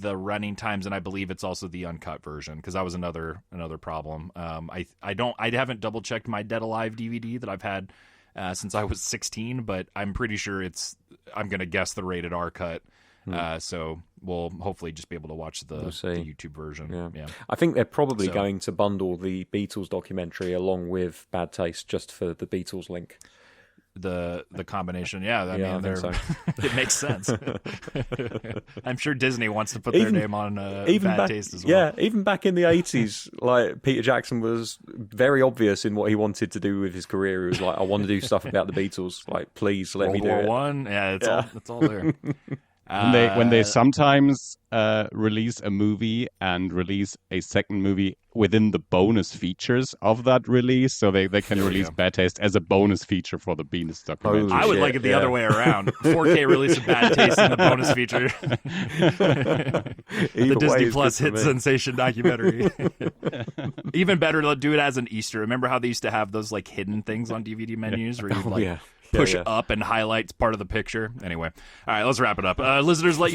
running times, and I believe it's also the uncut version, because that was another problem. I haven't double-checked my Dead Alive DVD that I've had since I was 16, but I'm pretty sure I'm going to guess the rated R cut. So we'll hopefully just be able to watch the YouTube version. Yeah. I think they're probably going to bundle the Beatles documentary along with Bad Taste, just for the Beatles link. The combination, I mean, so. It makes sense. I'm sure Disney wants to put their name on Bad Taste as well. Yeah, even back in the 80s, like, Peter Jackson was very obvious in what he wanted to do with his career. He was like, I want to do stuff about the Beatles. Like, please let me do World it. War I, it's all there. When they sometimes release a movie and release a second movie within the bonus features of that release, so they can release Bad Taste as a bonus feature for the Venus documentary. I would like it the other way around. 4K release of Bad Taste in the bonus feature. The Disney Plus hit sensation documentary. Even better to do it as an Easter. Remember how they used to have those like hidden things on DVD menus where you push up and highlights part of the picture? Anyway, all right, let's wrap it up. Listeners, let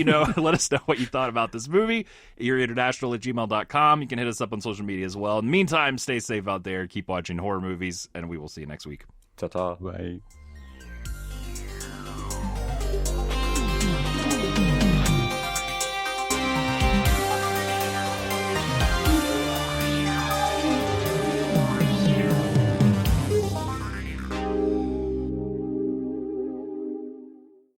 us know what you thought about this movie. EerieInternational@gmail.com. You can hit us up on social media as well. In the meantime, stay safe out there. Keep watching horror movies, and we will see you next week. Ta-ta. Bye.